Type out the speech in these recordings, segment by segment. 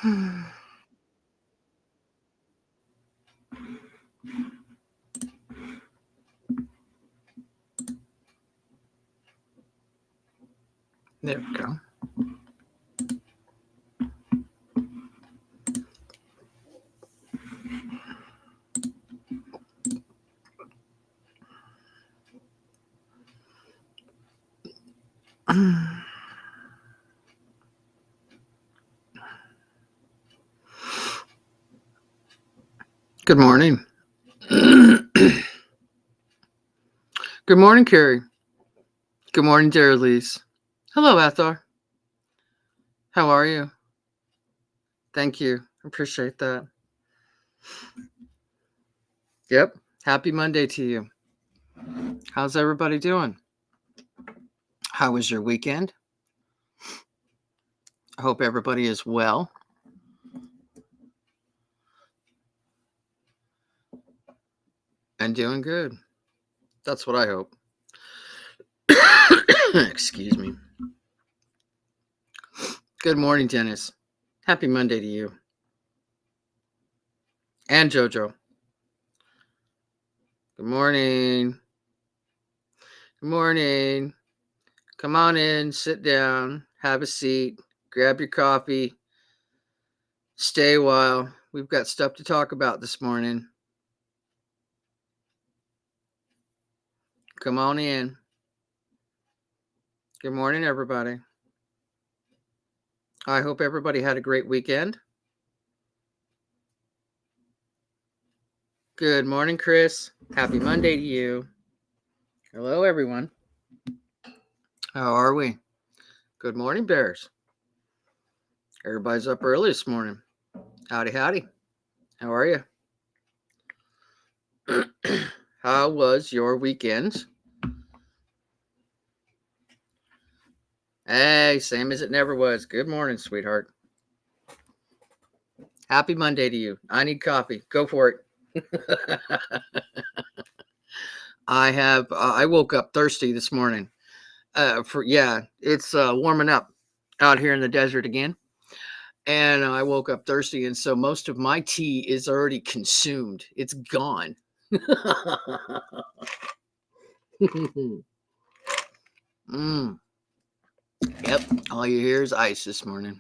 There we go. Good morning. Good morning, Carrie. Good morning, Darylise. Hello, Athar. How are you? Thank you. Appreciate that. Yep. Happy Monday to you. How's everybody doing? How was your weekend? I hope everybody is well. And doing good. That's what I hope. Excuse me. Good morning, Dennis. Happy Monday to you. And Jojo. Good morning. Good morning. Come on in, sit down, have a seat, grab your coffee, stay a while. We've got stuff to talk about this morning. Come on in. Good morning, everybody. I hope everybody had a great weekend. Good morning, Chris. Happy Monday to you. Hello, everyone. How are we? Good morning, Bears. Everybody's up early this morning. Howdy, howdy. How are you? How was your weekend? Hey, same as it never was. Good morning, sweetheart. Happy Monday to you. I need coffee. Go for it. I woke up thirsty this morning. It's warming up out here in the desert again. And I woke up thirsty, and so most of my tea is already consumed. It's gone. Yep, all you hear is ice this morning.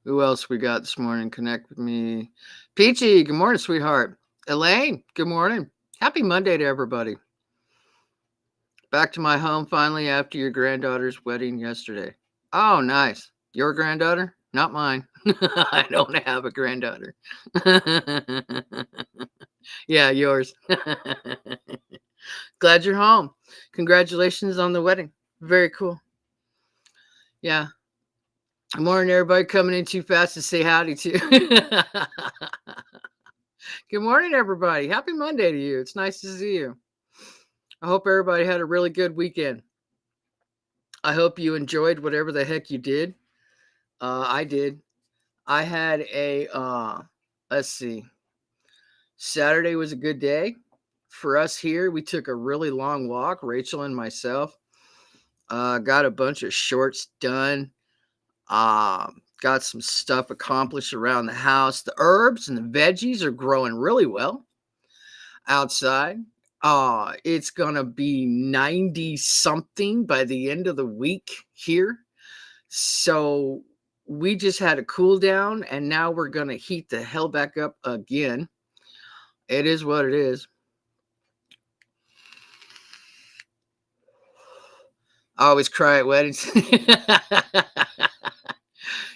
Who else we got this morning? Connect with me. Peachy, good morning, sweetheart. Elaine, good morning. Happy Monday to everybody. Back to my home finally after your granddaughter's wedding yesterday. Oh, nice. Your granddaughter? Not mine. I don't have a granddaughter. Yeah, yours. Glad you're home. Congratulations on the wedding. Very cool. Yeah. Good morning, everybody coming in too fast to say howdy to. Good morning, everybody. Happy Monday to you. It's nice to see you. I hope everybody had a really good weekend. I hope you enjoyed whatever the heck you did. I did. I had let's see. Saturday was a good day. For us here, we took a really long walk, Rachel and myself. Got a bunch of shorts done. Got some stuff accomplished around the house. The herbs and the veggies are growing really well outside. It's gonna be 90 something by the end of the week here. So we just had a cool down, and now we're gonna heat the hell back up again. It is what it is. I always cry at weddings.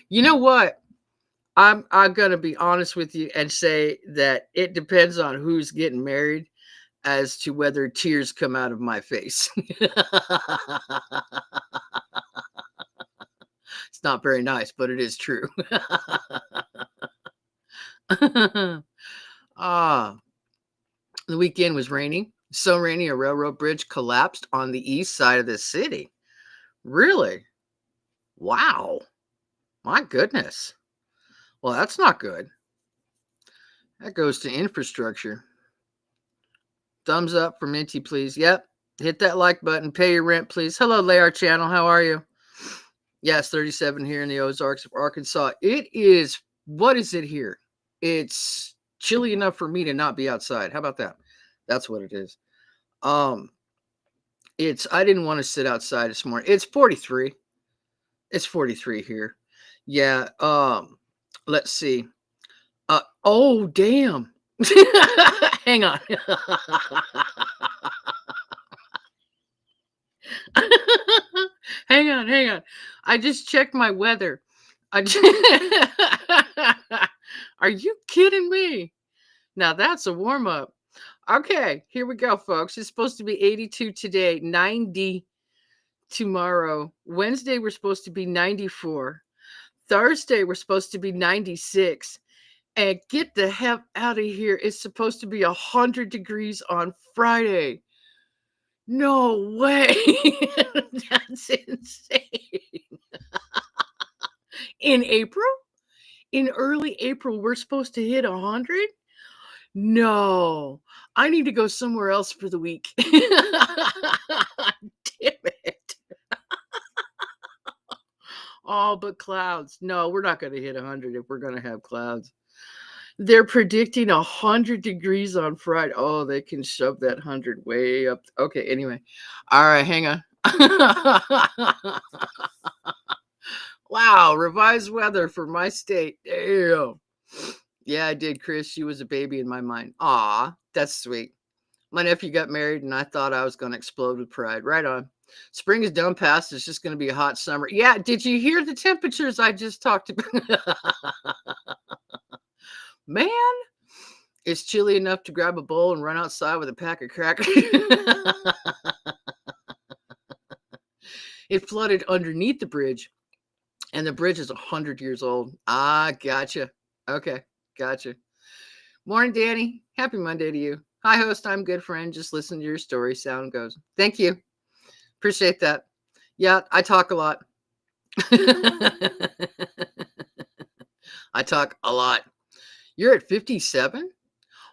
You know what? I'm gonna be honest with you and say that it depends on who's getting married as to whether tears come out of my face. It's not very nice, but it is true. The weekend was rainy. So rainy, a railroad bridge collapsed on the east side of the city. Really? Wow. My goodness. Well, that's not good. That goes to infrastructure. Thumbs up for Minty, please. Yep. Hit that like button. Pay your rent, please. Hello, Layar channel. How are you? Yes, 37 here in the Ozarks of Arkansas. It is, what is it here? It's chilly enough for me to not be outside. How about that? That's what it is. Um, I didn't want to sit outside this morning. It's 43. It's 43 here. Yeah. Let's see. Oh damn. Hang on. hang on. I just checked my weather. Are you kidding me? Now that's a warm up. Okay, here we go, folks. It's supposed to be 82 today, 90 tomorrow. Wednesday, we're supposed to be 94. Thursday, we're supposed to be 96. And get the hell out of here. It's supposed to be 100 degrees on Friday. No way. That's insane. In April? In early April, we're supposed to hit 100? No. I need to go somewhere else for the week. Damn it. All but clouds. No, we're not going to hit 100 if we're going to have clouds. They're predicting 100 degrees on Friday. Oh, they can shove that 100 way up. Okay, anyway. All right, hang on. Wow, revised weather for my state. Damn. Yeah, I did, Chris. She was a baby in my mind. Aw, that's sweet. My nephew got married, and I thought I was going to explode with pride. Right on. Spring is done past. It's just going to be a hot summer. Yeah, did you hear the temperatures I just talked about? Man, it's chilly enough to grab a bowl and run outside with a pack of crackers. It flooded underneath the bridge, and the bridge is 100 years old. Ah, gotcha. Okay, gotcha. Morning, Danny. Happy Monday to you. Hi, host. I'm good friend. Just listen to your story. Sound goes. Thank you. Appreciate that. Yeah, I talk a lot. I talk a lot. You're at 57?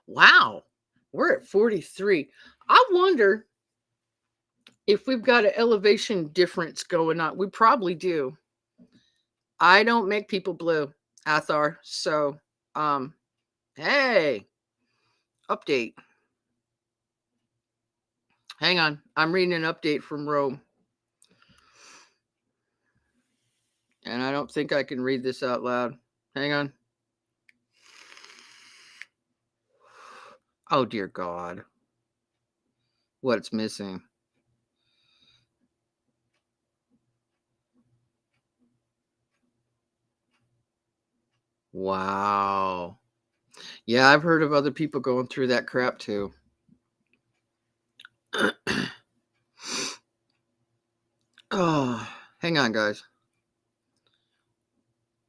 Wow. We're at 43. I wonder if we've got an elevation difference going on. We probably do. I don't make people blue, Athar. So, hey, update. Hang on. I'm reading an update from Rome. And I don't think I can read this out loud. Hang on. Oh, dear God. What's missing? Wow. Yeah, I've heard of other people going through that crap too. Oh, hang on, guys.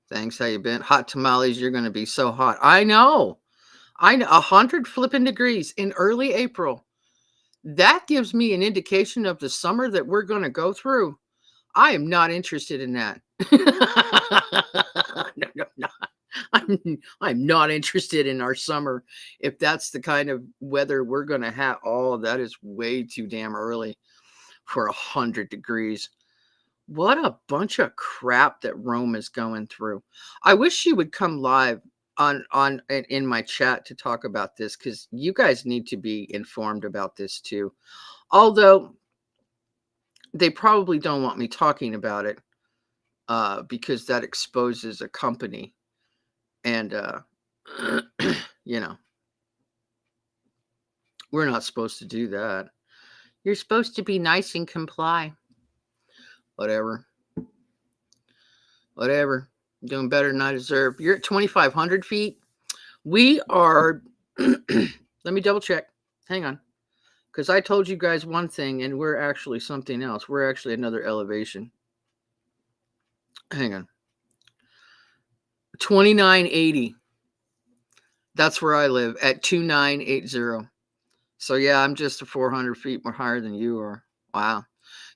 Thanks. How you been? Hot tamales. You're going to be so hot. I know. 100 flipping degrees in early April. That gives me an indication of the summer that we're going to go through. I am not interested in that. No. I'm not interested in our summer. If that's the kind of weather we're going to have, oh, that is way too damn early for 100 degrees. What a bunch of crap that Rome is going through. I wish she would come live on in my chat to talk about this, because you guys need to be informed about this too. Although they probably don't want me talking about it, because that exposes a company, and you know, we're not supposed to do that. You're supposed to be nice and comply. Whatever. Doing better than I deserve. You're at 2,500 feet. We are, let me double check. Hang on. Because I told you guys one thing, and we're actually something else. We're actually another elevation. Hang on. 2980. That's where I live, at 2980. So yeah, I'm just 400 feet more higher than you are. Wow.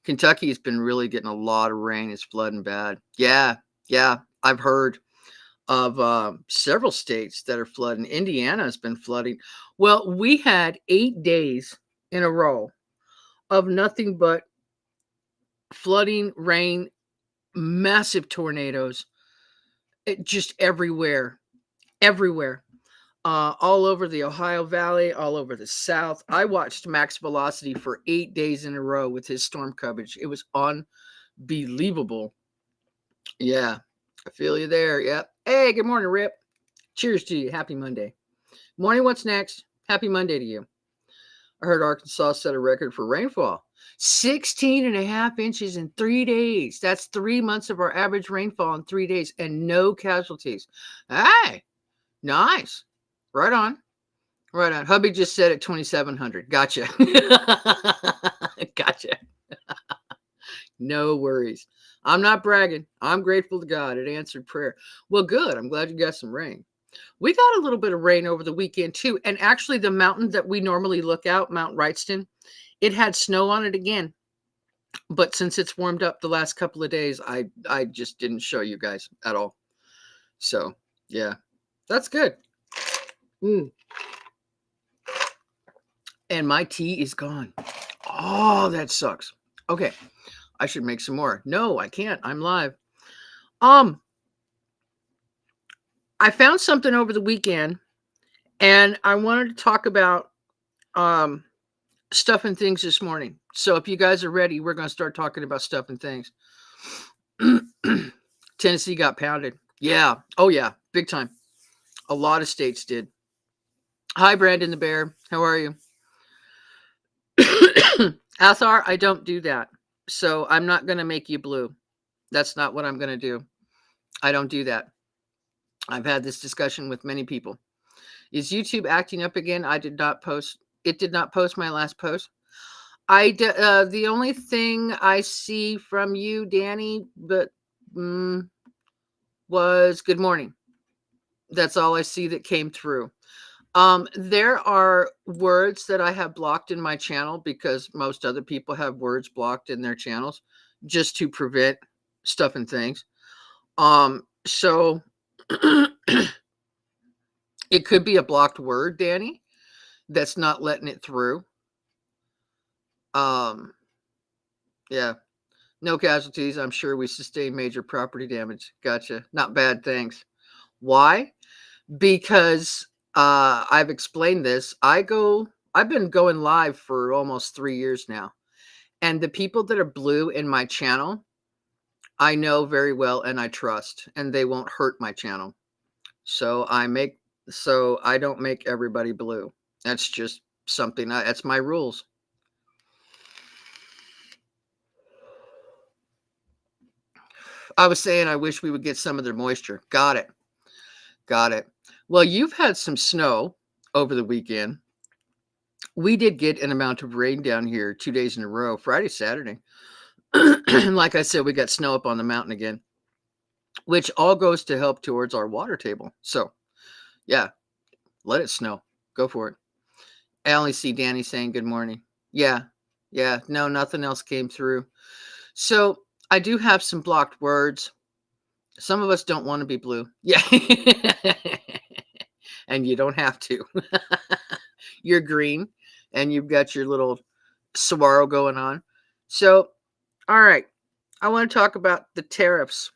Kentucky's been really getting a lot of rain. It's flooding bad. Yeah. I've heard of several states that are flooding. Indiana has been flooding. Well, we had 8 days in a row of nothing but flooding, rain, massive tornadoes, just everywhere, everywhere. All over the Ohio Valley, all over the South. I watched Max Velocity for 8 days in a row with his storm coverage. It was unbelievable. Yeah, I feel you there. Yep. Hey, good morning, Rip. Cheers to you. Happy Monday. Morning, what's next? Happy Monday to you. I heard Arkansas set a record for rainfall. 16 and a half inches in 3 days. That's 3 months of our average rainfall in 3 days and no casualties. Hey, nice. Right on. Right on. Hubby just said at 2,700. Gotcha. Gotcha. No worries. I'm not bragging. I'm grateful to God. It answered prayer. Well, good. I'm glad you got some rain. We got a little bit of rain over the weekend too. And actually the mountain that we normally look out, Mount Wrightston, it had snow on it again. But since it's warmed up the last couple of days, I just didn't show you guys at all. So, yeah. That's good. And my tea is gone. Oh, that sucks. Okay. I should make some more. No, I can't. I'm live. I found something over the weekend and I wanted to talk about stuff and things this morning. So if you guys are ready, we're going to start talking about stuff and things. Tennessee got pounded. Yeah. Oh yeah. Big time. A lot of states did. Hi, Brandon the Bear. How are you? Athar, I don't do that. So I'm not going to make you blue. That's not what I'm going to do. I don't do that. I've had this discussion with many people. Is YouTube acting up again? I did not post. It did not post my last post. The only thing I see from you, Danny, but was good morning. That's all I see that came through. There are words that I have blocked in my channel because most other people have words blocked in their channels just to prevent stuff and things. So it could be a blocked word, Danny, that's not letting it through. Yeah. No casualties. I'm sure we sustained major property damage. Gotcha. Not bad. Thanks. Why? Because I've explained this. I've been going live for almost 3 years now. And the people that are blue in my channel, I know very well and I trust, and they won't hurt my channel. So I don't make everybody blue. That's just something, that's my rules. I was saying I wish we would get some of their moisture. Got it. Got it. Well, you've had some snow over the weekend. We did get an amount of rain down here 2 days in a row, Friday, Saturday. And like I said, we got snow up on the mountain again, which all goes to help towards our water table. So, yeah, let it snow. Go for it. I only see Danny saying good morning. Yeah. Yeah. No, nothing else came through. So I do have some blocked words. Some of us don't want to be blue. Yeah. And you don't have to. You're green and you've got your little saguaro going on. So, all right. I want to talk about the tariffs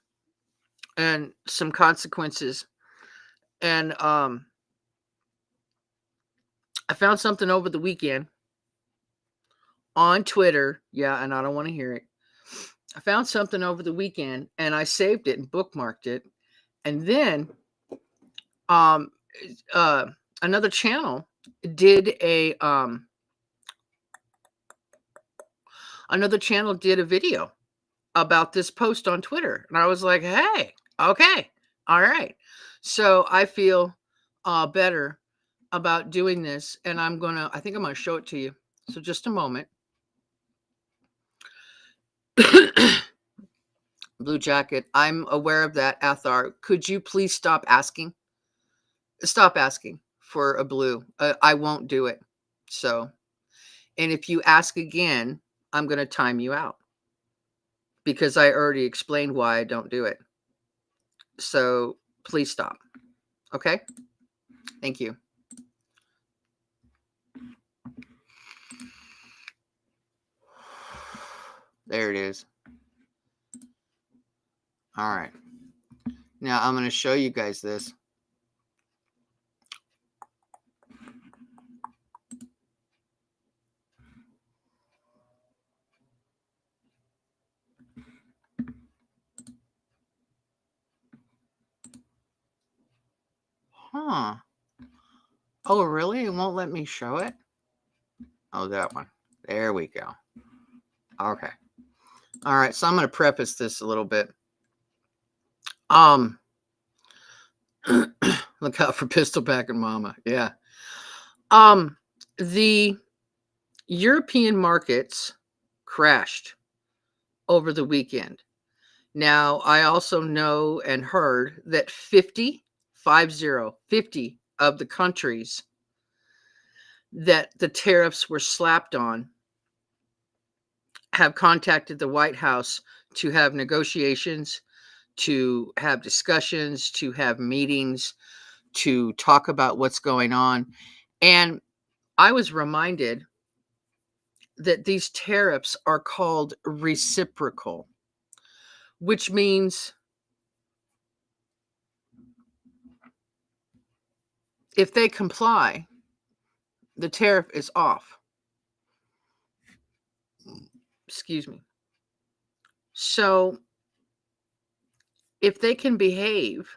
and some consequences. And I found something over the weekend on Twitter. Yeah, and I don't want to hear it. I found something over the weekend and I saved it and bookmarked it. And then another channel did a video about this post on Twitter. And I was like, hey, okay, all right. So I feel better about doing this. And I think I'm going to show it to you. So just a moment. Blue jacket. I'm aware of that, Athar. Could you please stop asking? Stop asking for a blue. I won't do it. So, and if you ask again, I'm going to time you out because I already explained why I don't do it. So please stop. Okay? Thank you. There it is. All right. Now I'm going to show you guys this. Huh. Oh, really? It won't let me show it? Oh, that one. There we go. Okay. All right. So I'm going to preface this a little bit. Look out for pistol packing mama. Yeah. The European markets crashed over the weekend. Now, I also know and heard that 50 of the countries that the tariffs were slapped on have contacted the White House to have negotiations, to have discussions, to have meetings, to talk about what's going on. And I was reminded that these tariffs are called reciprocal, which means if they comply, the tariff is off. Excuse me. So if they can behave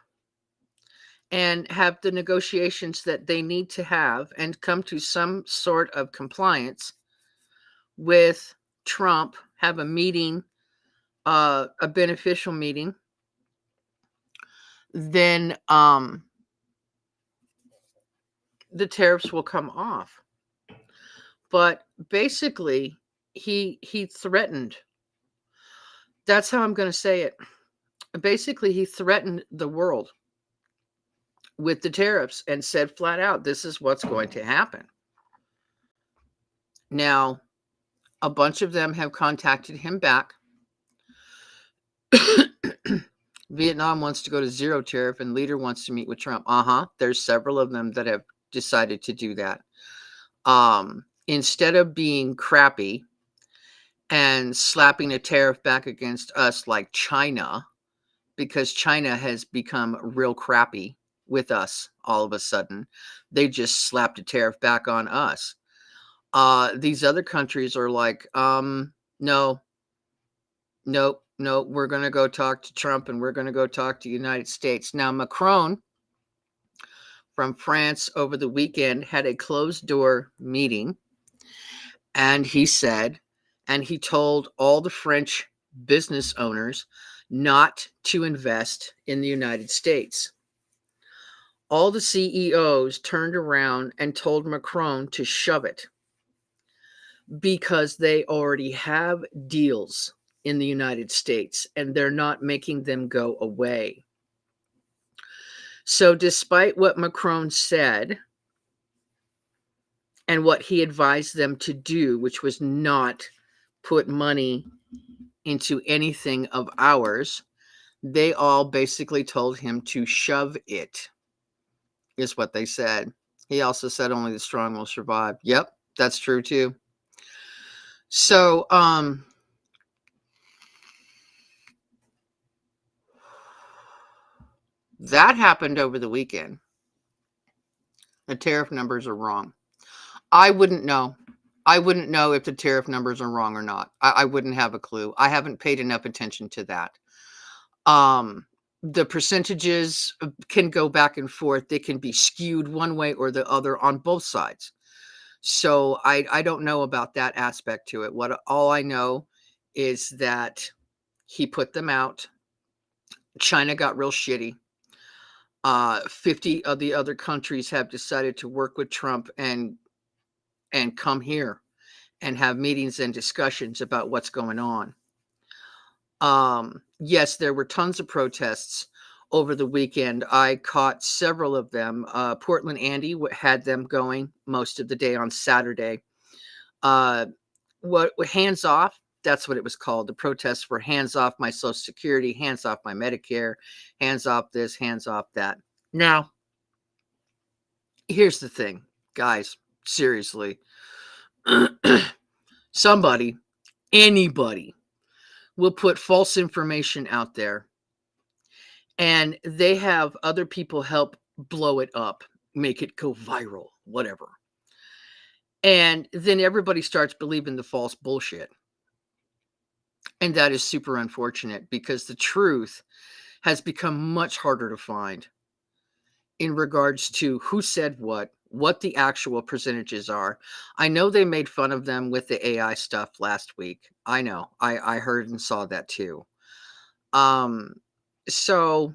and have the negotiations that they need to have and come to some sort of compliance with Trump, have a meeting, a beneficial meeting, then the tariffs will come off. But basically, he threatened. That's how I'm going to say it. Basically, he threatened the world with the tariffs and said flat out, this is what's going to happen. Now, a bunch of them have contacted him back. Vietnam wants to go to zero tariff and leader wants to meet with Trump. There's several of them that have decided to do that. Instead of being crappy and slapping a tariff back against us like China, because China has become real crappy with us all of a sudden, they just slapped a tariff back on us. These other countries are like, no, nope, we're going to go talk to Trump and we're going to go talk to the United States. Now, Macron from France over the weekend had a closed door meeting, and he said, and he told all the French business owners not to invest in the United States. All the CEOs turned around and told Macron to shove it because they already have deals in the United States and they're not making them go away. So despite what Macron said and what he advised them to do, which was not put money into anything of ours, they all basically told him to shove it, is what they said. He also said only the strong will survive. Yep, that's true too. So, that happened over the weekend. The tariff numbers are wrong. I wouldn't know. I wouldn't know if the tariff numbers are wrong or not. I wouldn't have a clue. I haven't paid enough attention to that. The percentages can go back and forth. They can be skewed one way or the other on both sides. So I don't know about that aspect to it. All I know is that he put them out. China got real shitty. 50 of the other countries have decided to work with Trump and come here and have meetings and discussions about what's going on. Yes, there were tons of protests over the weekend. I caught several of them. Portland Andy had them going most of the day on Saturday. What hands off? That's what it was called. The protests were hands off my Social Security, hands off my Medicare, hands off this, hands off that. Now, here's the thing, guys. Seriously, somebody, anybody will put false information out there, and they have other people help blow it up, make it go viral, whatever. And then everybody starts believing the false bullshit. And that is super unfortunate because the truth has become much harder to find in regards to who said what the actual percentages are. I know they made fun of them with the AI stuff last week. I know. I heard and saw that too. Um so,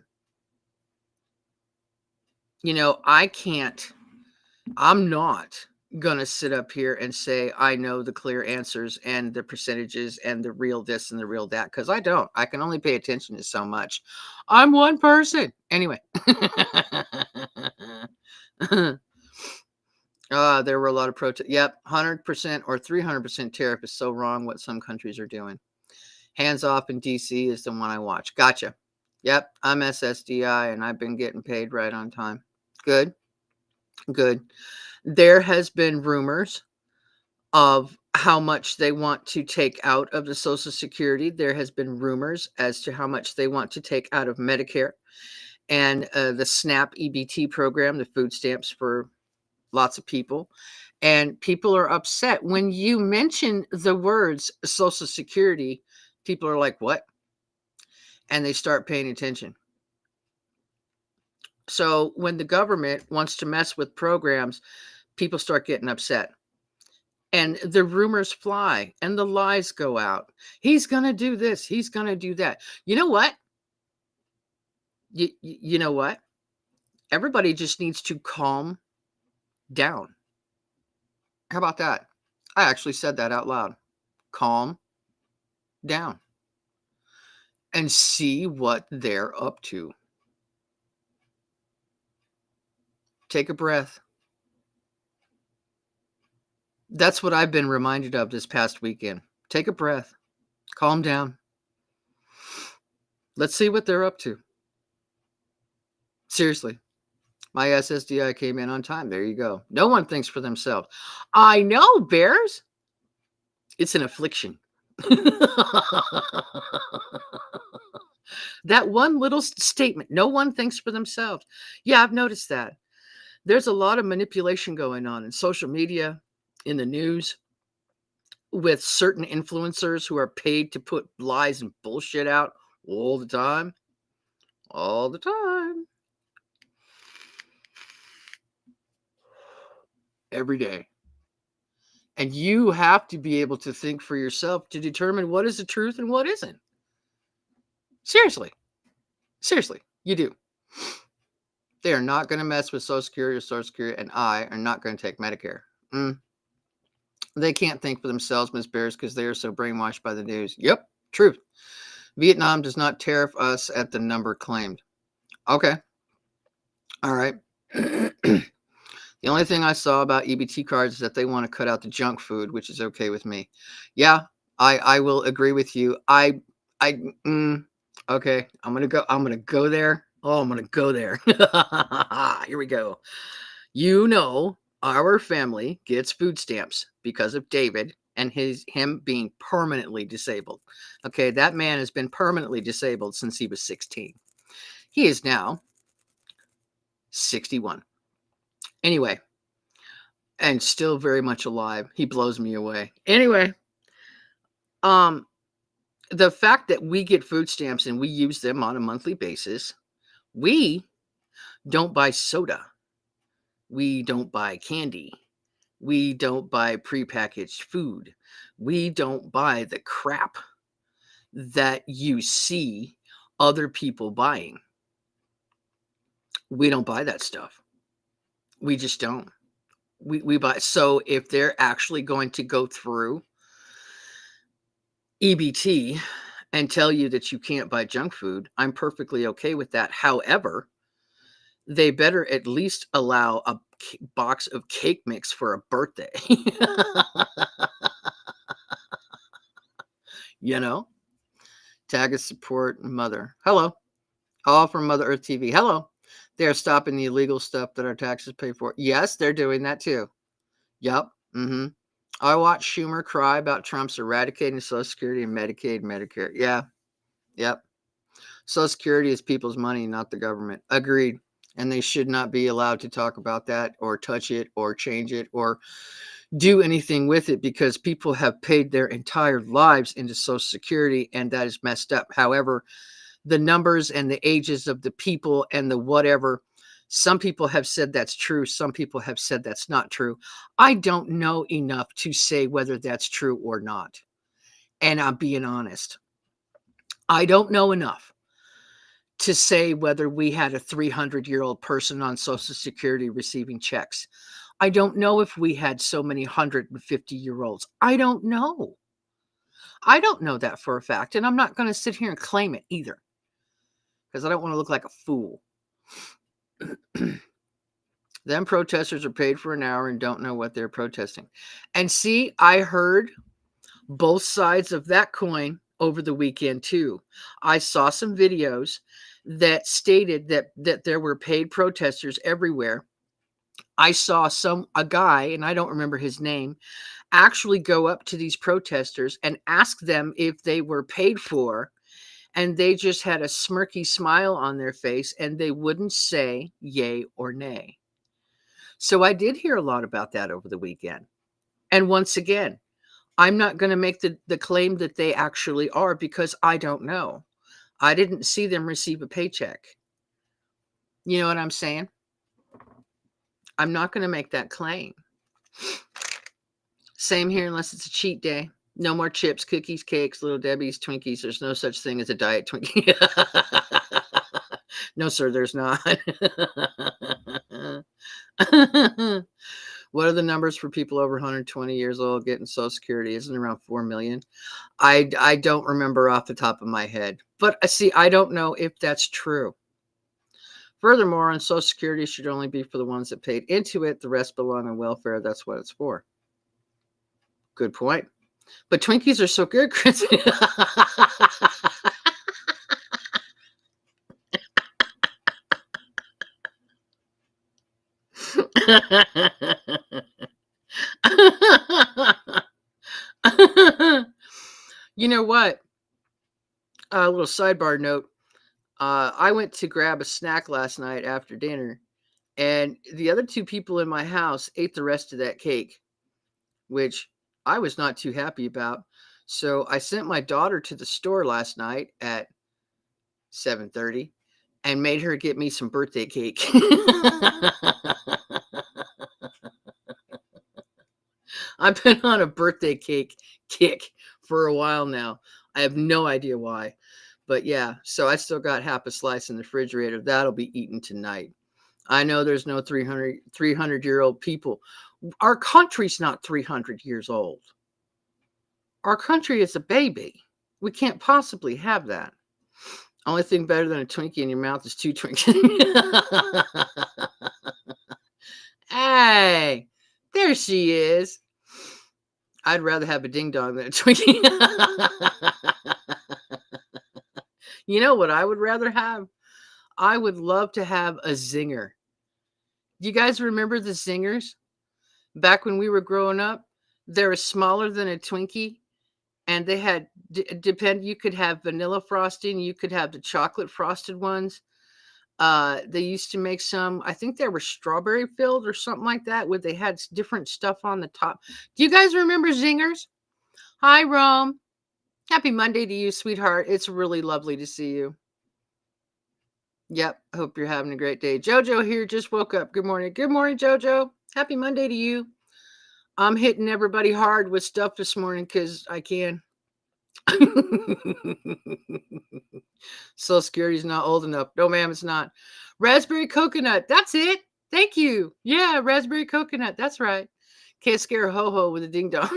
I'm not gonna sit up here and say I know the clear answers and the percentages and the real this and the real that, because I don't. I can only pay attention to so much. I'm one person. Anyway. There were a lot of protests. Yep, 100% or 300% tariff is so wrong what some countries are doing. Hands off in DC is the one I watch. Gotcha. Yep, I'm SSDI and I've been getting paid right on time. Good, good. There has been rumors of how much they want to take out of the Social Security. There has been rumors as to how much they want to take out of Medicare and the SNAP EBT program, the food stamps for lots of people. And people are upset when you mention the words Social Security. People are like, what? And they start paying attention. So when the government wants to mess with programs, people start getting upset. And the rumors fly and the lies go out. He's going to do this. He's going to do that. You know what? You know what? Everybody just needs to calm down. How about that? I actually said that out loud. Calm down and see what they're up to. Take a breath. That's what I've been reminded of this past weekend. Take a breath. Calm down. Let's see what they're up to. Seriously. My SSDI came in on time. There you go. No one thinks for themselves. I know, bears. It's an affliction. That one little statement. No one thinks for themselves. Yeah, I've noticed that. There's a lot of manipulation going on in social media, in the news, with certain influencers who are paid to put lies and bullshit out all the time. All the time. Every day. And you have to be able to think for yourself to determine what is the truth and what isn't. Seriously. Seriously, you do. They are not going to mess with Social Security or Social Security, and I are not going to take Medicare. They can't think for themselves, Ms. Bears, because they are so brainwashed by the news. Yep, truth. Vietnam does not tariff us at the number claimed. Okay. All right. The only thing I saw about EBT cards is that they want to cut out the junk food, which is okay with me. Yeah, I will agree with you. Okay. I'm gonna go there. Oh, I'm gonna go there. Here we go. Our family gets food stamps because of David and him being permanently disabled. Okay, that man has been permanently disabled since he was 16. He is now 61. Anyway, and still very much alive. He blows me away. Anyway, the fact that we get food stamps and we use them on a monthly basis, we don't buy soda. We don't buy candy. We don't buy prepackaged food. We don't buy the crap that you see other people buying. We don't buy that stuff. We just don't. We buy. So if they're actually going to go through EBT and tell you that you can't buy junk food, I'm perfectly okay with that. However, they better at least allow a box of cake mix for a birthday. Tag a support mother. Hello. All from Mother Earth TV. Hello. They're stopping the illegal stuff that our taxes pay for. Yes, they're doing that too. Yep. I watched Schumer cry about Trump's eradicating Social Security and Medicaid, Medicare. Yeah, yep. Social Security is people's money, not the government. Agreed. And they should not be allowed to talk about that or touch it or change it or do anything with it because people have paid their entire lives into Social Security and that is messed up. However, the numbers and the ages of the people and the whatever, some people have said that's true. Some people have said that's not true. I don't know enough to say whether that's true or not. And I'm being honest. I don't know enough to say whether we had a 300-year-old person on Social Security receiving checks. I don't know if we had so many 150-year-olds. I don't know. I don't know that for a fact. And I'm not going to sit here and claim it either because I don't want to look like a fool. Them protesters are paid for an hour and don't know what they're protesting. And see, I heard both sides of that coin over the weekend too. I saw some videos that stated that there were paid protesters everywhere. I saw a guy, and I don't remember his name, actually go up to these protesters and ask them if they were paid for, and they just had a smirky smile on their face and they wouldn't say yay or nay. So I did hear a lot about that over the weekend. And once again, I'm not going to make the claim that they actually are because I don't know. I didn't see them receive a paycheck. You know what I'm saying? I'm not going to make that claim. Same here unless it's a cheat day. No more chips, cookies, cakes, Little Debbie's, Twinkies. There's no such thing as a diet Twinkie. No, sir, there's not. What are the numbers for people over 120 years old getting Social Security? Isn't it around 4 million? I don't remember off the top of my head. But see, I don't know if that's true. Furthermore, on Social Security should only be for the ones that paid into it. The rest belong on welfare. That's what it's for. Good point. But Twinkies are so good, Chris. You know what? A little sidebar note. I went to grab a snack last night after dinner, and the other two people in my house ate the rest of that cake, which I was not too happy about. So I sent my daughter to the store last night at 7:30 and made her get me some birthday cake. I've been on a birthday cake kick for a while now. I have no idea why. But yeah, so I still got half a slice in the refrigerator. That'll be eaten tonight. I know there's no 300-year-old people. Our country's not 300 years old. Our country is a baby. We can't possibly have that. Only thing better than a Twinkie in your mouth is two Twinkies. Hey, there she is. I'd rather have a ding dong than a Twinkie. You know what I would rather have? I would love to have a zinger. Do you guys remember the zingers? Back when we were growing up, they were smaller than a Twinkie, and they had you could have vanilla frosting, you could have the chocolate frosted ones. They used to make some, I think they were strawberry filled or something like that, where they had different stuff on the top. Do you guys remember Zingers? Hi, Rome. Happy Monday to you, sweetheart. It's really lovely to see you. Yep. Hope you're having a great day. Jojo here just woke up. Good morning. Good morning, Jojo. Happy Monday to you. I'm hitting everybody hard with stuff this morning because I can. Social Security's not old enough. No, ma'am, it's not. Raspberry coconut. That's it. Thank you. Yeah, raspberry coconut. That's right. Can't scare a ho-ho with a ding dong.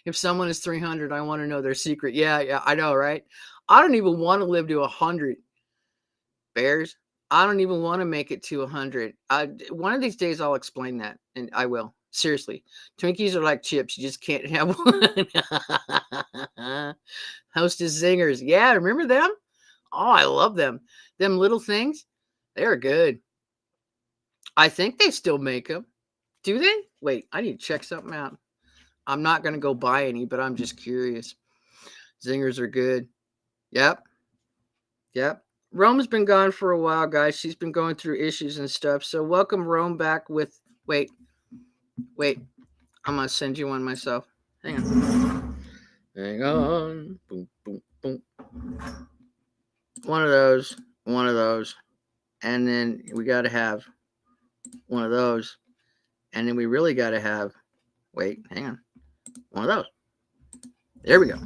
If someone is 300, I want to know their secret. Yeah, I know, right? I don't even want to live to 100. Bears, I don't even want to make it to 100. One of these days I'll explain that, and I will. Seriously. Twinkies are like chips. You just can't have one. Hostess Zingers. Yeah, remember them? Oh, I love them. Them little things, they're good. I think they still make them. Do they? Wait, I need to check something out. I'm not going to go buy any, but I'm just curious. Zingers are good. Yep. Yep. Rome's been gone for a while, guys. She's been going through issues and stuff. So welcome Rome back with wait. I'm gonna send you one myself. Hang on. Hang on. Boom, boom, boom. One of those. One of those. And then we gotta have one of those. And then we really gotta have hang on. One of those. There we go.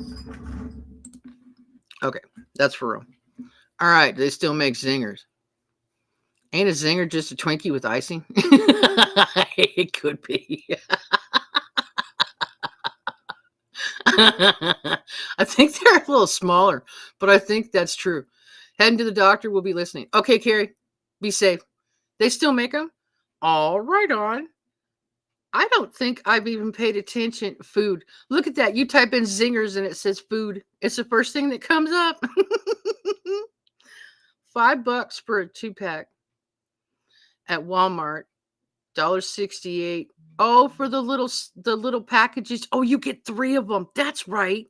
Okay. That's for Rome. Alright, they still make zingers. Ain't a zinger just a Twinkie with icing? It could be. I think they're a little smaller, but I think that's true. Heading to the doctor, we'll be listening. Okay, Carrie, be safe. They still make them? All right on. I don't think I've even paid attention. Food. Look at that. You type in zingers and it says food. It's the first thing that comes up. $5 for a 2-pack at Walmart. $1.68. Oh, for the little packages. Oh, you get 3 of them. That's right.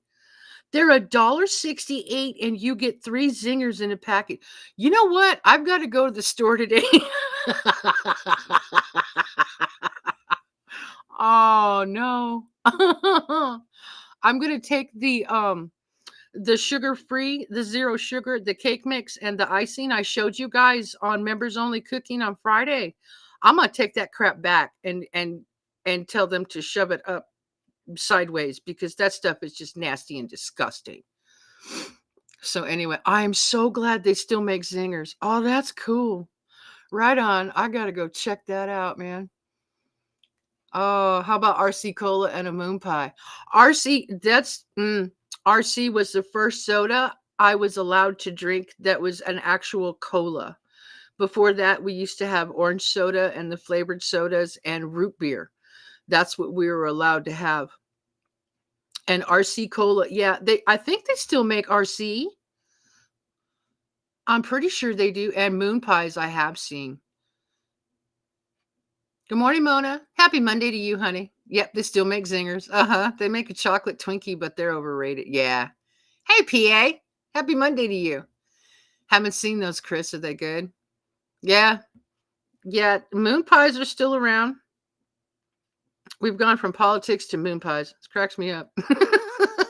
They're $1.68 and you get 3 zingers in a packet. You know what? I've got to go to the store today. Oh no. I'm gonna take the sugar-free, the zero sugar, the cake mix, and the icing I showed you guys on members only cooking on Friday. I'm gonna take that crap back and tell them to shove it up sideways because that stuff is just nasty and disgusting. So anyway, I'm so glad they still make zingers. Oh, that's cool. Right on. I gotta go check that out, man. Oh, how about RC Cola and a moon pie? RC was the first soda I was allowed to drink that was an actual cola. Before that, we used to have orange soda and the flavored sodas and root beer. That's what we were allowed to have. And RC Cola, yeah, I think they still make RC. I'm pretty sure they do. And moon pies I have seen. Good morning, Mona. Happy Monday to you, honey. Yep, they still make zingers. They make a chocolate Twinkie, but they're overrated. Yeah. Hey, PA. Happy Monday to you. Haven't seen those, Chris. Are they good? Yeah. Yeah. Moon pies are still around. We've gone from politics to moon pies. It cracks me up.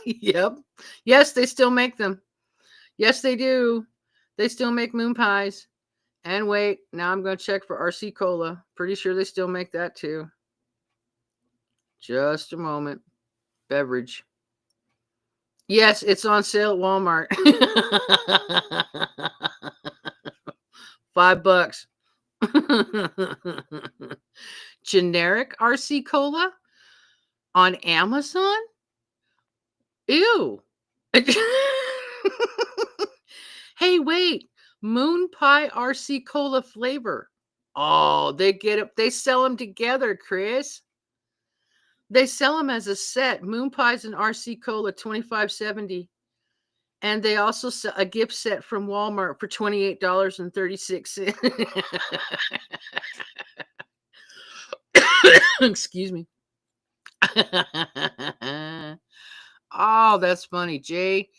Yep. Yes, they still make them. Yes, they do. They still make moon pies. And wait, now I'm going to check for RC Cola. Pretty sure they still make that too. Just a moment. Beverage. Yes, it's on sale at Walmart. $5. Generic RC Cola on Amazon? Ew. Hey, wait. Moon Pie RC Cola flavor. Oh, they sell them together, Chris. They sell them as a set. Moon Pies and RC Cola, $25.70. And they also sell a gift set from Walmart for $28.36. Excuse me. Oh, that's funny. Jay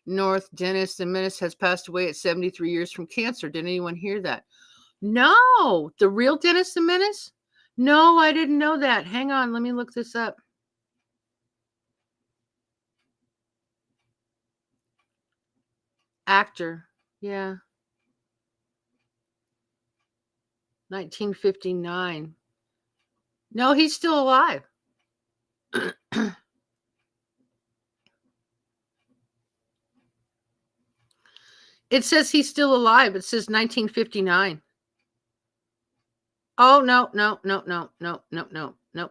North, Dennis and Menace has passed away at 73 years from cancer. Did anyone hear that? No, the real Dennis the Menace? No, I didn't know that. Hang on, let me look this up. Actor, yeah. 1959. No, he's still alive. It says he's still alive. It says 1959. Oh, no.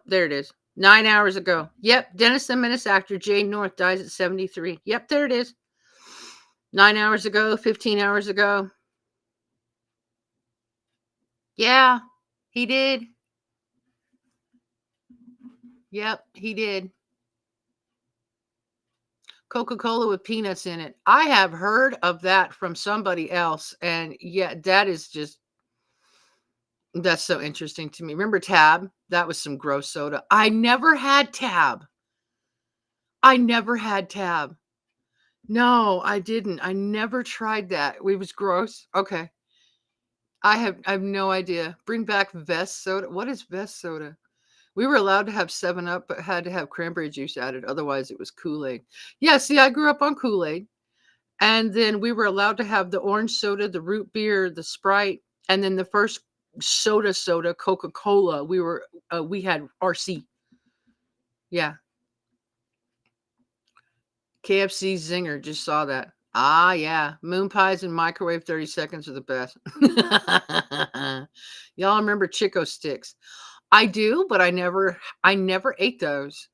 There it is. 9 hours ago. Yep. Dennis the Menace actor Jay North dies at 73. Yep, there it is. 9 hours ago, 15 hours ago. Yeah, he did. Yep, he did. Coca-Cola with peanuts in it. I have heard of that from somebody else. And yeah, that is just That's so interesting to me. Remember Tab? That was some gross soda. I never had Tab. I never had Tab. No, I didn't. I never tried that. It was gross. Okay. I have no idea. Bring back Vest soda. What is Vest soda? We were allowed to have 7 Up, but had to have cranberry juice added. Otherwise, it was Kool-Aid. Yeah, see, I grew up on Kool-Aid. And then we were allowed to have the orange soda, the root beer, the Sprite, and then the first soda, Coca-Cola. We had RC. Yeah. KFC Zinger. Just saw that. Ah, yeah. Moon pies and microwave 30 seconds are the best. Y'all remember Chico sticks? I do, but I never ate those.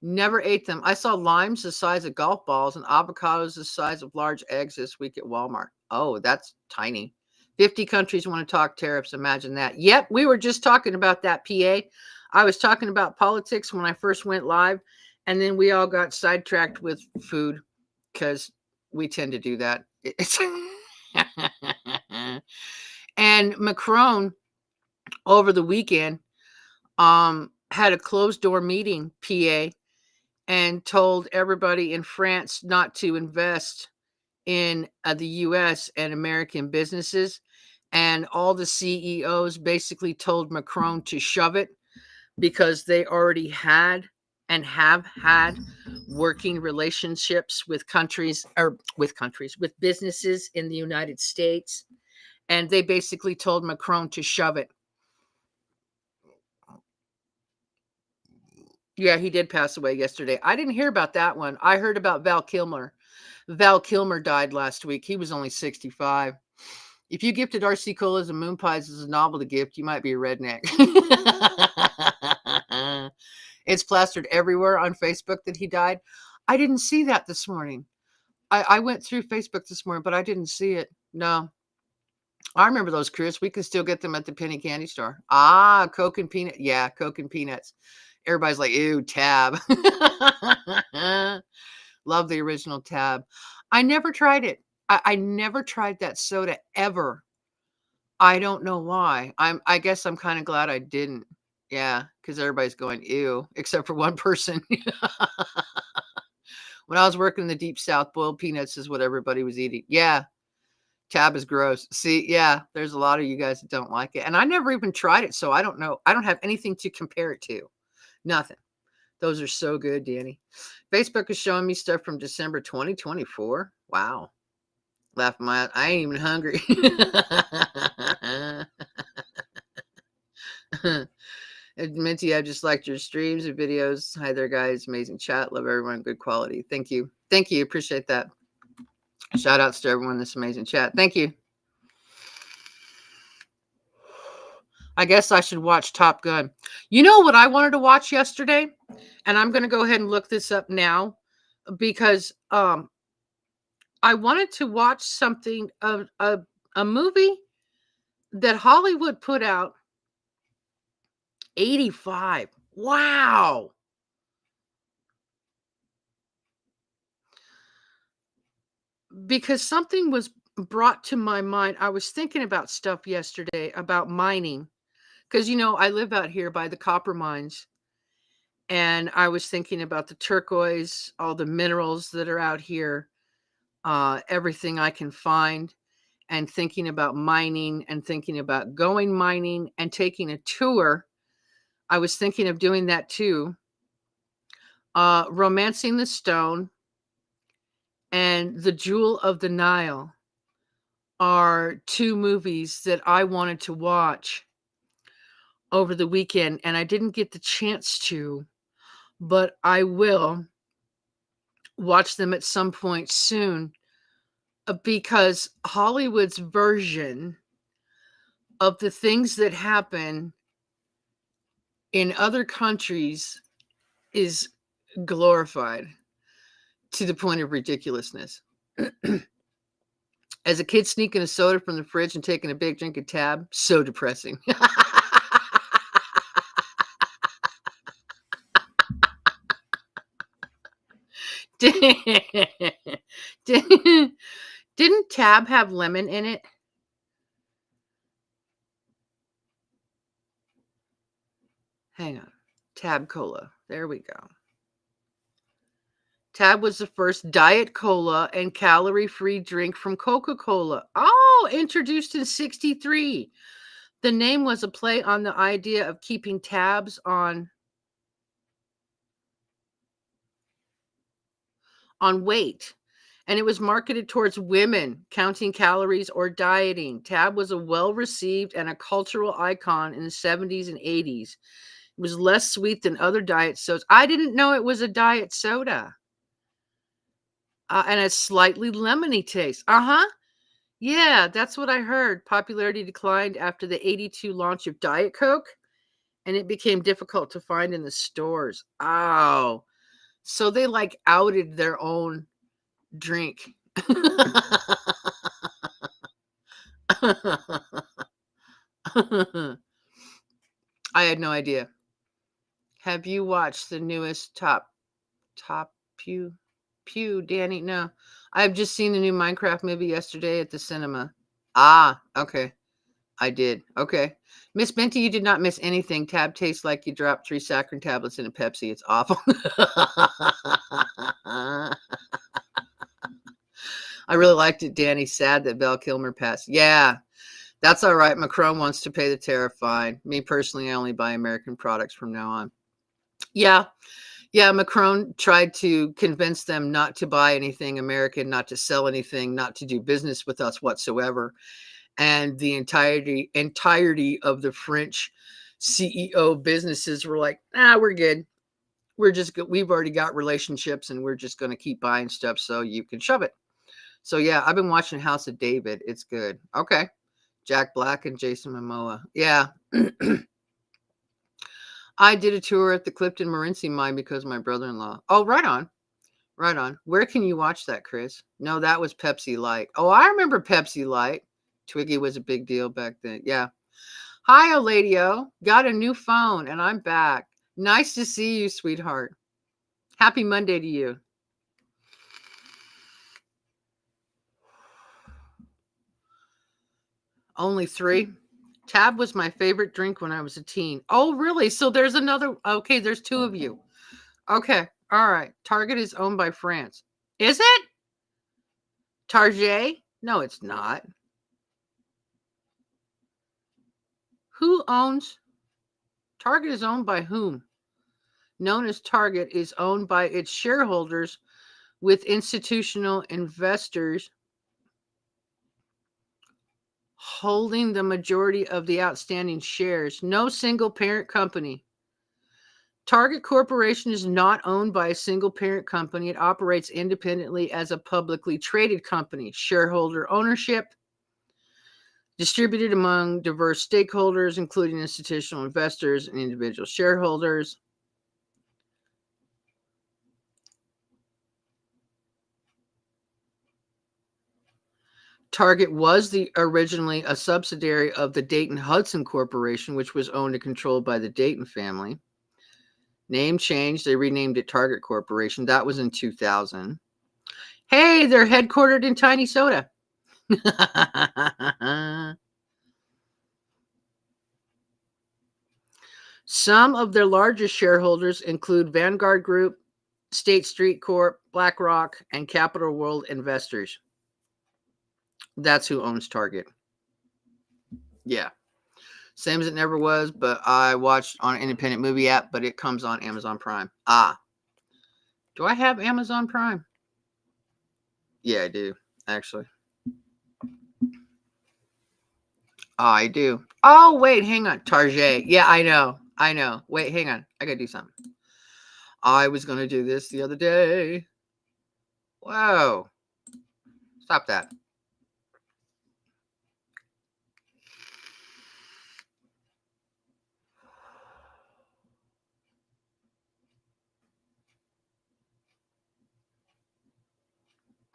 Never ate them. I saw limes the size of golf balls and avocados the size of large eggs this week at Walmart. Oh, that's tiny. 50 countries want to talk tariffs. Imagine that. Yep, we were just talking about that, PA. I was talking about politics when I first went live, and then we all got sidetracked with food because we tend to do that. And Macron over the weekend had a closed door meeting, PA, and told everybody in France not to invest in the US and American businesses. And all the CEOs basically told Macron to shove it because they already had and have had working relationships with with businesses in the United States. And they basically told Macron to shove it. Yeah, he did pass away yesterday. I didn't hear about that one. I heard about Val Kilmer. Val Kilmer died last week. He was only 65. If you gifted RC Colas and moon pies as a novelty gift, you might be a redneck. It's plastered everywhere on Facebook that he died. I didn't see that this morning. I went through Facebook this morning, but I didn't see it. No. I remember those, Chris. We can still get them at the penny candy store. Ah, Coke and peanut. Yeah, Coke and peanuts. Everybody's like, ew, Tab. Love the original Tab. I never tried it. I never tried that soda ever. I don't know why. I guess I'm kind of glad I didn't. Yeah, because everybody's going, ew, except for one person. When I was working in the deep south, boiled peanuts is what everybody was eating. Yeah, Tab is gross. See, yeah, there's a lot of you guys that don't like it. And I never even tried it, so I don't know. I don't have anything to compare it to. Nothing. Those are so good, Danny. Facebook is showing me stuff from December 2024. Wow. Laugh my ass. I ain't even hungry. Minty, I just liked your streams and videos. Hi there, guys. Amazing chat. Love everyone. Good quality. Thank you. Thank you. Appreciate that. Shout outs to everyone in this amazing chat. Thank you. I guess I should watch Top Gun. You know what I wanted to watch yesterday? And I'm going to go ahead and look this up now because I wanted to watch something a movie that Hollywood put out 85. Wow. Because something was brought to my mind. I was thinking about stuff yesterday about mining because I live out here by the copper mines. And I was thinking about the turquoise, all the minerals that are out here, everything I can find, and thinking about mining and thinking about going mining and taking a tour. I was thinking of doing that too. Romancing the Stone and The Jewel of the Nile are two movies that I wanted to watch over the weekend, and I didn't get the chance to, but I will watch them at some point soon because Hollywood's version of the things that happen in other countries is glorified to the point of ridiculousness. As a kid sneaking a soda from the fridge and taking a big drink of Tab, so depressing. Didn't Tab have lemon in it? Hang on. Tab Cola. There we go. Tab was the first diet cola and calorie-free drink from Coca-Cola. Oh, introduced in 63. The name was a play on the idea of keeping tabs on weight. And it was marketed towards women counting calories or dieting. Tab was a well-received and a cultural icon in the 70s and 80s. It was less sweet than other diet sodas. I didn't know it was a diet soda. And a slightly lemony taste. Uh-huh. Yeah, that's what I heard. Popularity declined after the 82 launch of Diet Coke, and it became difficult to find in the stores. Oh, so they like outed their own drink. I had no idea. Have you watched the newest Top Pew, Danny? No. I've just seen the new Minecraft movie yesterday at the cinema. Ah, okay. I did. Okay. Miss Benty, you did not miss anything. Tab tastes like you dropped 3 saccharin tablets in a Pepsi. It's awful. I really liked it, Danny. Sad that Val Kilmer passed. Yeah, that's all right. Macron wants to pay the tariff fine. Me personally, I only buy American products from now on. Yeah. Yeah, Macron tried to convince them not to buy anything American, not to sell anything, not to do business with us whatsoever. And the entirety of the French CEO businesses were like, we're good. We've already got relationships and we're just going to keep buying stuff so you can shove it. So yeah, I've been watching House of David. It's good. Okay. Jack Black and Jason Momoa. Yeah. I did a tour at the Clifton Morenci mine because of my brother-in-law. Oh, right on. Right on. Where can you watch that, Chris? No, that was Pepsi Light. Oh, I remember Pepsi Light. Twiggy was a big deal back then. Yeah. Hi, Oladio. Got a new phone and I'm back. Nice to see you, sweetheart. Happy Monday to you. Only 3. Tab was my favorite drink when I was a teen. Oh, really? So there's another. Okay, there's 2 of you. Okay. All right. Target is owned by France. Is it? Target? No, it's not. Who owns? Target is owned by whom? Known as Target is owned by its shareholders with institutional investors holding the majority of the outstanding shares. No single parent company. Target Corporation is not owned by a single parent company. It operates independently as a publicly traded company. Shareholder ownership distributed among diverse stakeholders, including institutional investors and individual shareholders. Target was originally a subsidiary of the Dayton Hudson Corporation, which was owned and controlled by the Dayton family. Name changed. They renamed it Target Corporation. That was in 2000. Hey, they're headquartered in Tiny Soda. Some of their largest shareholders include Vanguard Group, State Street Corp, BlackRock, and Capital World Investors. That's who owns Target. Yeah. Same as it never was, but I watched on an independent movie app, but it comes on Amazon Prime. Ah. Do I have Amazon Prime? Yeah, I do, actually. I do. Oh, wait, hang on. Target. Yeah, I know. Wait, hang on. I gotta do something. I was gonna do this the other day. Whoa. Stop that.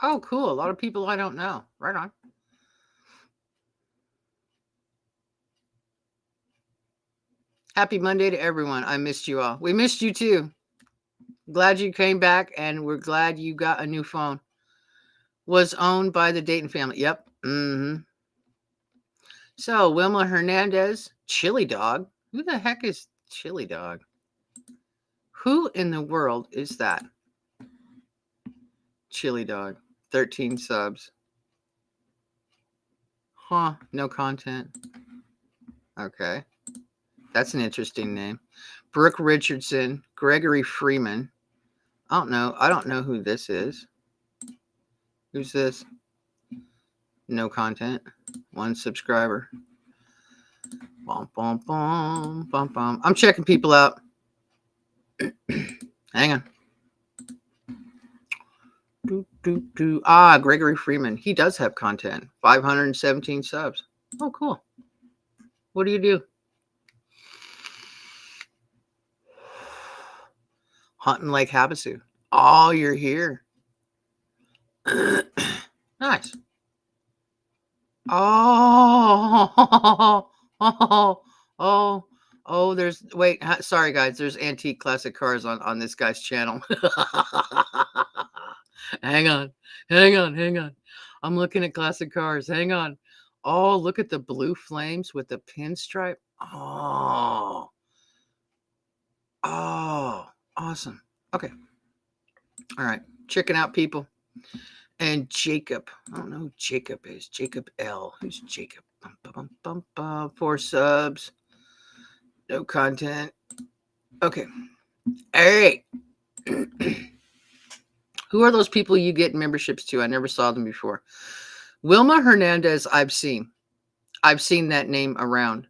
Oh, cool. A lot of people I don't know. Right on. Happy Monday to everyone. I missed you all. We missed you too. Glad you came back and we're glad you got a new phone. Was owned by the Dayton family. Yep. So, Wilma Hernandez, Chili Dog. Who the heck is Chili dog. Who in the world is that? Chili dog. 13 subs. Huh. No content. Okay. That's an interesting name. Brooke Richardson. Gregory Freeman. I don't know. I don't know who this is. Who's this? No content. 1 subscriber. Bum, bum, bum, bum, bum. I'm checking people out. Hang on. Gregory Freeman. He does have content. 517 subs. Oh, cool. What do you do? Hunting Lake Havasu. Oh, you're here. Nice. Oh, there's, wait, sorry guys, there's antique classic cars on this guy's channel. Hang on. I'm looking at classic cars. Hang on. Oh, look at the blue flames with the pinstripe. Oh, awesome. Okay. All right. Checking out people. And Jacob. I don't know who Jacob is. Jacob L. Who's Jacob? 4 subs. No content. Okay. All right. Who are those people you get memberships to? I never saw them before. Wilma Hernandez, I've seen that name around.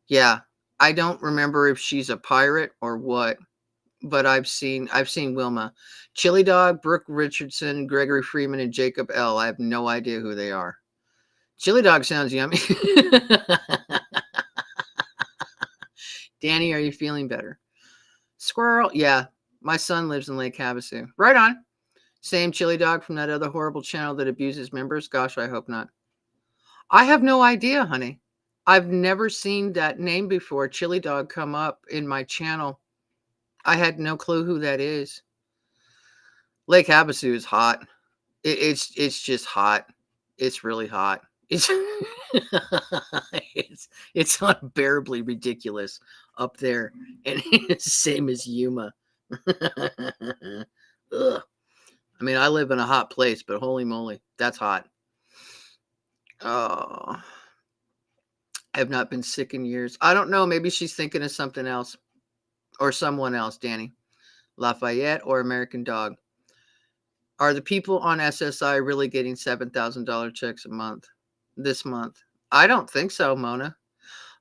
Yeah. I don't remember if she's a pirate or what, but I've seen Wilma. Chili Dog, Brooke Richardson, Gregory Freeman, and Jacob L. I have no idea who they are. Chili Dog sounds yummy. Danny, are you feeling better? Squirrel, yeah. My son lives in Lake Havasu. Right on. Same Chili Dog from that other horrible channel that abuses members? Gosh, I hope not. I have no idea, honey. I've never seen that name before, Chili Dog, come up in my channel. I had no clue who that is. Lake Havasu is hot. It's just hot. It's really hot. It's it's unbearably ridiculous up there, and it's the same as Yuma. Ugh. I mean, I live in a hot place, but holy moly, that's hot. Oh, I have not been sick in years. I don't know. Maybe she's thinking of something else or someone else, Danny. Lafayette or American Dog. Are the people on SSI really getting $7,000 checks a month this month? I don't think so, Mona.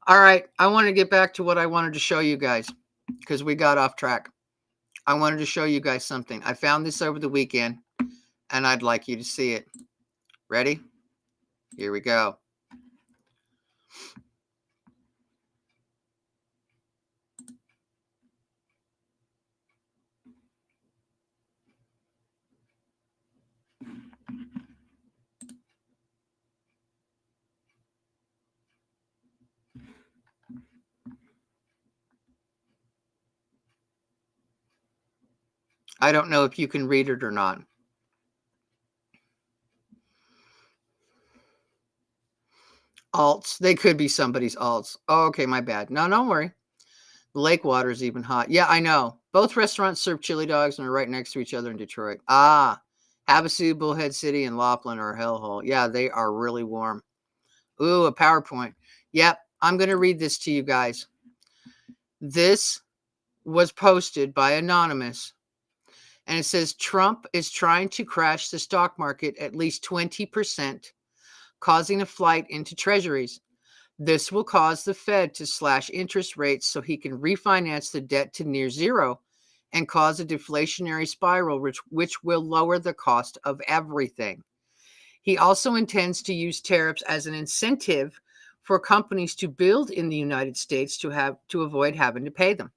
All right. I want to get back to what I wanted to show you guys because we got off track. I wanted to show you guys something. I found this over the weekend, and I'd like you to see it. Ready? Here we go. I don't know if you can read it or not. Alts. They could be somebody's alts. Oh, okay, my bad. No, don't worry. The lake water is even hot. Yeah, I know. Both restaurants serve chili dogs and are right next to each other in Detroit. Havasu, Bullhead City, and Laughlin are a hellhole. Yeah, they are really warm. Ooh, a PowerPoint. Yep, I'm going to read this to you guys. This was posted by Anonymous. And it says Trump is trying to crash the stock market at least 20%, causing a flight into treasuries. This will cause the Fed to slash interest rates so he can refinance the debt to near zero and cause a deflationary spiral, which will lower the cost of everything. He also intends to use tariffs as an incentive for companies to build in the United States to avoid having to pay them.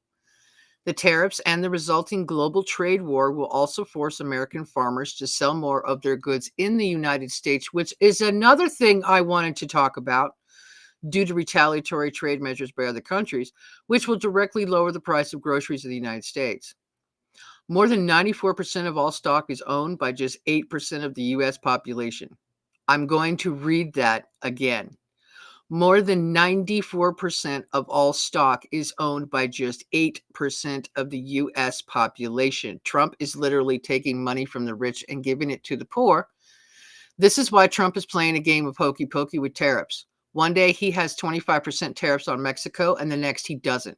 The tariffs and the resulting global trade war will also force American farmers to sell more of their goods in the United States, which is another thing I wanted to talk about due to retaliatory trade measures by other countries, which will directly lower the price of groceries in the United States. More than 94% of all stock is owned by just 8% of the U.S. population. I'm going to read that again. More than 94% of all stock is owned by just 8% of the US population. Trump is literally taking money from the rich and giving it to the poor. This is why Trump is playing a game of hokey pokey with tariffs. One day he has 25% tariffs on Mexico, and the next he doesn't.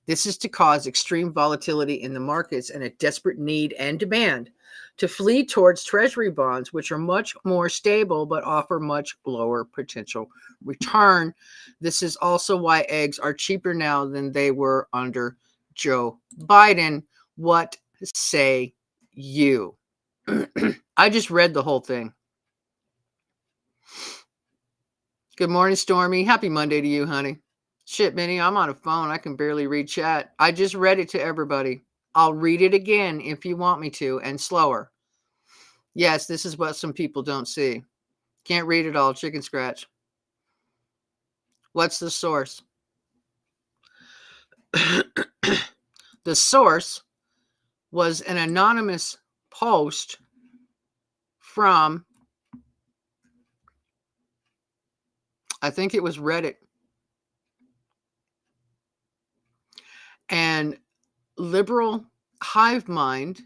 This is to cause extreme volatility in the markets and a desperate need and demand to flee towards treasury bonds, which are much more stable but offer much lower potential return. This is also why eggs are cheaper now than they were under Joe Biden. What say you? I just read the whole thing. Good morning, Stormy. Happy Monday to you, honey. Shit, Minnie, I'm on a phone. I can barely read chat. I just read it to everybody. I'll read it again if you want me to, and slower. Yes, this is what some people don't see. Can't read it all. Chicken scratch. What's the source? The source was an anonymous post from, I think it was Reddit. And Liberal Hive Mind,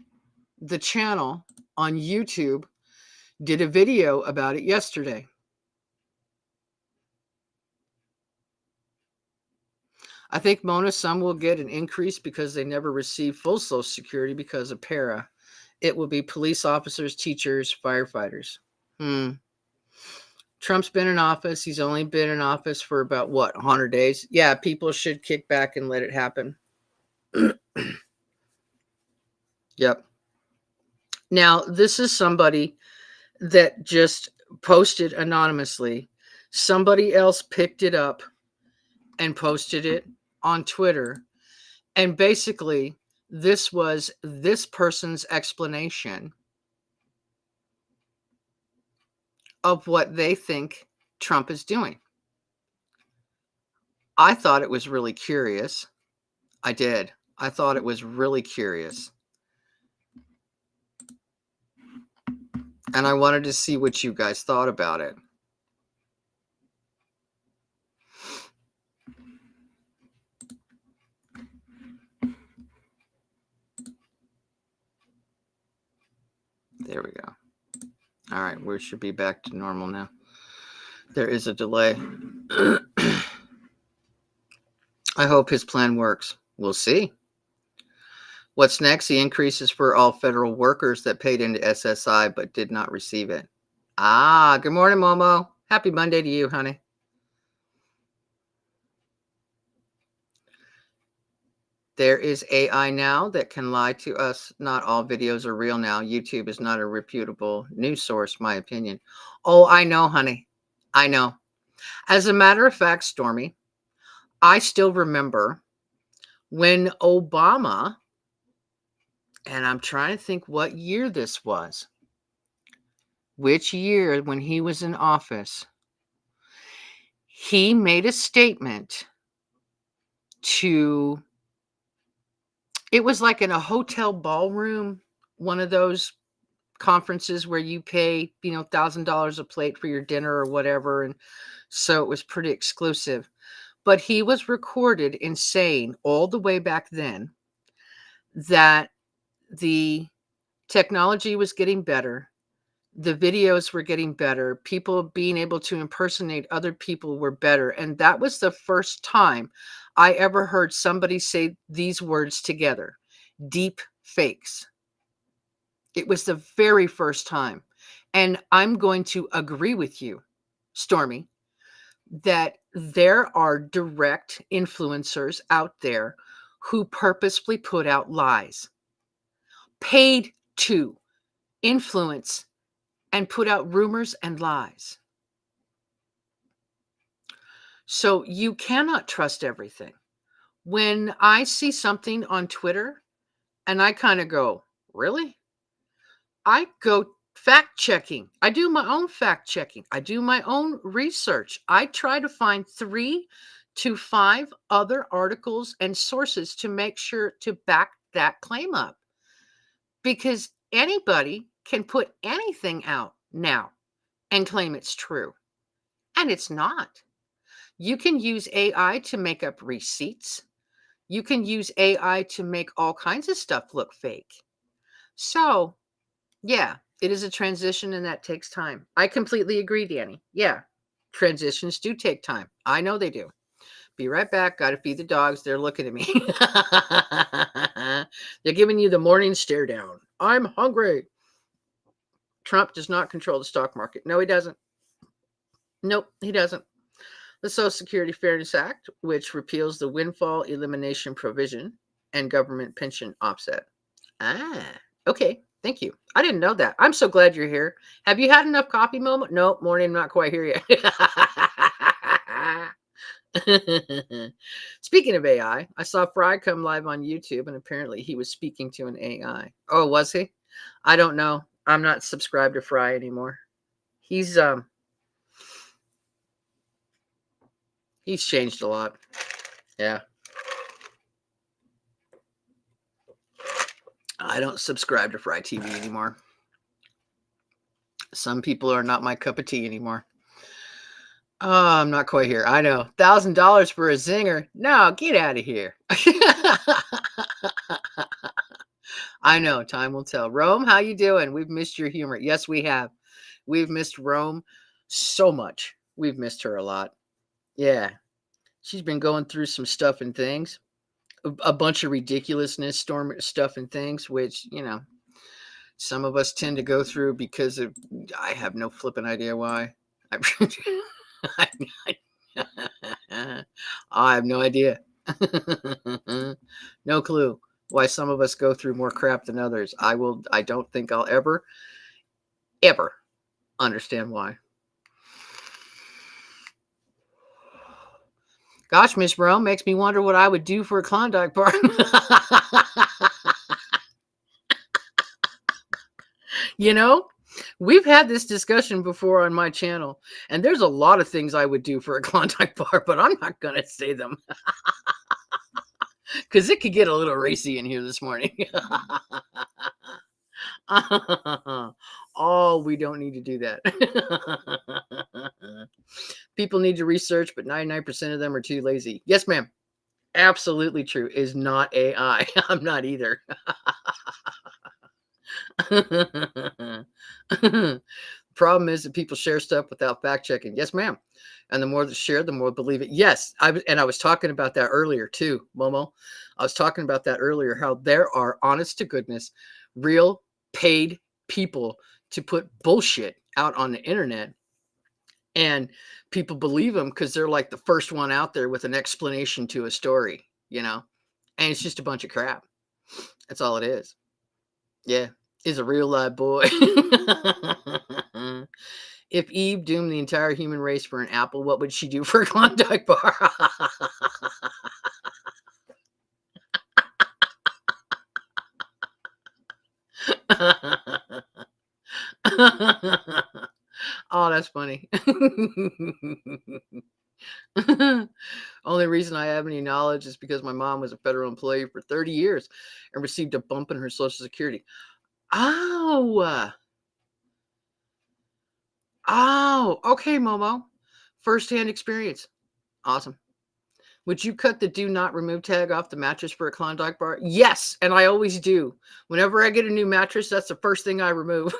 the channel on YouTube, did a video about it yesterday. I think, Mona, some will get an increase because they never received full Social Security because of para. It will be police officers, teachers, firefighters. Trump's been in office. He's only been in office for about, 100 days? Yeah, people should kick back and let it happen. Yep. Now, this is somebody that just posted anonymously. Somebody else picked it up and posted it on Twitter. And basically, this was this person's explanation of what they think Trump is doing. I thought it was really curious. I did. I thought it was really curious. And I wanted to see what you guys thought about it. There we go. All right, we should be back to normal now. There is a delay. I hope his plan works. We'll see. What's next? The increases for all federal workers that paid into SSI but did not receive it. Good morning, Momo. Happy Monday to you, honey. There is AI now that can lie to us. Not all videos are real now. YouTube is not a reputable news source, my opinion. Oh, I know, honey. I know. As a matter of fact, Stormy, I still remember when Obama, and I'm trying to think what year this was, which year when he was in office, he made a statement to, it was like in a hotel ballroom, one of those conferences where you pay, $1,000 a plate for your dinner or whatever. And so it was pretty exclusive. But he was recorded in saying all the way back then that the technology was getting better. The videos were getting better. People being able to impersonate other people were better. And that was the first time I ever heard somebody say these words together: deep fakes. It was the very first time. And I'm going to agree with you, Stormy, that there are direct influencers out there who purposefully put out lies, paid to influence and put out rumors and lies. So you cannot trust everything. When I see something on Twitter and I kind of go, really? I go fact checking. I do my own fact checking. I do my own research. I try to find 3 to 5 other articles and sources to make sure to back that claim up. Because anybody can put anything out now and claim it's true. And it's not. You can use AI to make up receipts. You can use AI to make all kinds of stuff look fake. So, yeah, it is a transition and that takes time. I completely agree, Danny. Yeah, transitions do take time. I know they do. Be right back. Got to feed the dogs. They're looking at me. They're giving you the morning stare down. I'm hungry. Trump does not control the stock market. No, he doesn't. Nope, he doesn't. The Social Security Fairness Act, which repeals the windfall elimination provision and government pension offset. Ah, okay. Thank you. I didn't know that. I'm so glad you're here. Have you had enough coffee, moment? No, morning, not quite here yet. Speaking of AI, I saw Fry come live on YouTube and apparently he was speaking to an AI. Oh, was he? I don't know. I'm not subscribed to Fry anymore. He's he's changed a lot. Yeah. I don't subscribe to Fry TV anymore. Some people are not my cup of tea anymore. Oh, I'm not quite here. I know. $1,000 for a zinger. No, get out of here. I know. Time will tell. Rome, how you doing? We've missed your humor. Yes, we have. We've missed Rome so much. We've missed her a lot. Yeah. She's been going through some stuff and things. A bunch of ridiculousness, storm stuff and things, which, some of us tend to go through because of, I have no flipping idea why. I, I have no idea. No clue why some of us go through more crap than others. I don't think I'll ever understand why. Gosh, Miss Rome makes me wonder what I would do for a Klondike bar. We've had this discussion before on my channel, and there's a lot of things I would do for a Klondike bar, but I'm not going to say them because it could get a little racy in here this morning. Oh, we don't need to do that. People need to research, but 99% of them are too lazy. Yes, ma'am. Absolutely true. Is not AI. I'm not either. Problem is that people share stuff without fact checking. Yes, ma'am. And the more that's shared, the more believe it. Yes, I was talking about that earlier too, Momo. I was talking about that earlier. How there are, honest to goodness, real paid people to put bullshit out on the internet, and people believe them because they're like the first one out there with an explanation to a story, and it's just a bunch of crap. That's all it is. Yeah, is a real live boy. If Eve doomed the entire human race for an apple, what would she do for a Klondike bar? Oh, that's funny. Only reason I have any knowledge is because my mom was a federal employee for 30 years and received a bump in her Social Security. Oh, okay, Momo. First-hand experience. Awesome. Would you cut the do not remove tag off the mattress for a Klondike bar? Yes, and I always do. Whenever I get a new mattress, that's the first thing I remove.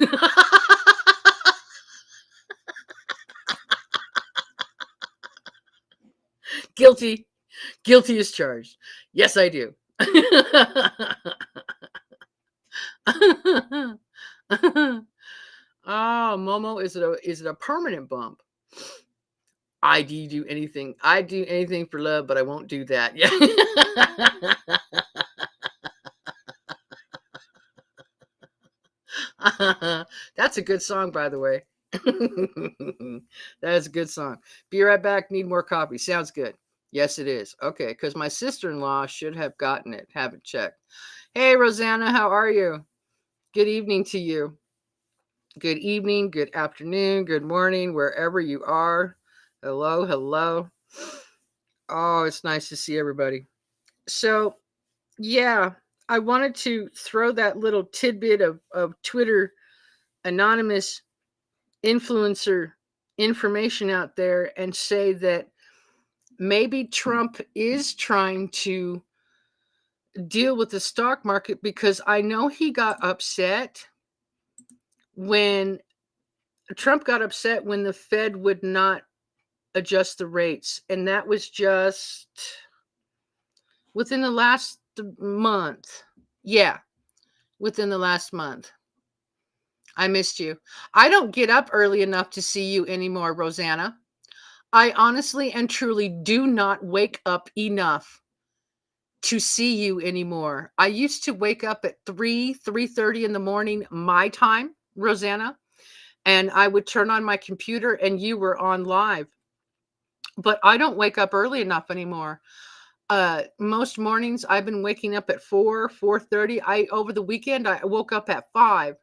Guilty. Guilty as charged. Yes, I do. Oh, Momo, is it a permanent bump? I do anything. I do anything for love, but I won't do that. Yeah. That's a good song, by the way. That is a good song. Be right back. Need more coffee. Sounds good. Yes, it is. Okay, because my sister-in-law should have gotten it. Haven't checked. Hey, Rosanna, how are you? Good evening to you. Good evening, good afternoon, good morning, wherever you are. Hello, hello. Oh, it's nice to see everybody. So, yeah, I wanted to throw that little tidbit of Twitter anonymous influencer information out there and say that maybe Trump is trying to deal with the stock market, because I know he got upset when the Fed would not adjust the rates. And that was just within the last month. Yeah, within the last month. I missed you. I don't get up early enough to see you anymore, Rosanna. I honestly and truly do not wake up enough to see you anymore. I used to wake up at 3:30 in the morning my time, Rosanna, and I would turn on my computer and you were on live. But I don't wake up early enough anymore. Most mornings I've been waking up at 4:30. I over the weekend I woke up at 5.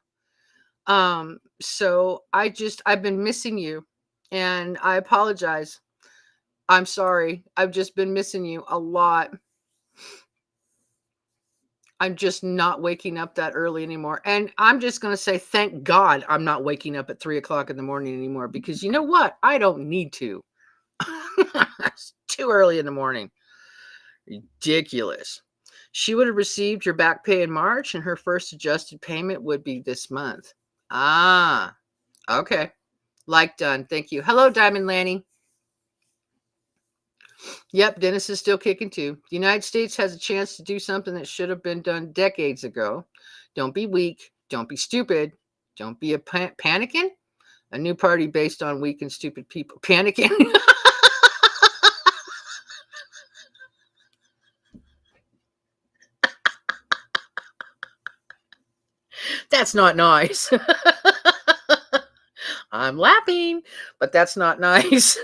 So I've been missing you, and I apologize. I'm sorry. I've just been missing you a lot. I'm just not waking up that early anymore. And I'm just going to say, thank God I'm not waking up at 3 o'clock in the morning anymore, because you know what? I don't need to. It's too early in the morning. Ridiculous. She would have received her back pay in March, and her first adjusted payment would be this month. Ah, okay. Like done. Thank you. Hello, Diamond Lanny. Yep, Dennis is still kicking too. The United States has a chance to do something that should have been done decades ago. Don't be weak. Don't be stupid. Don't be a panicking. A new party based on weak and stupid people. Panicking. That's not nice. I'm laughing, but that's not nice.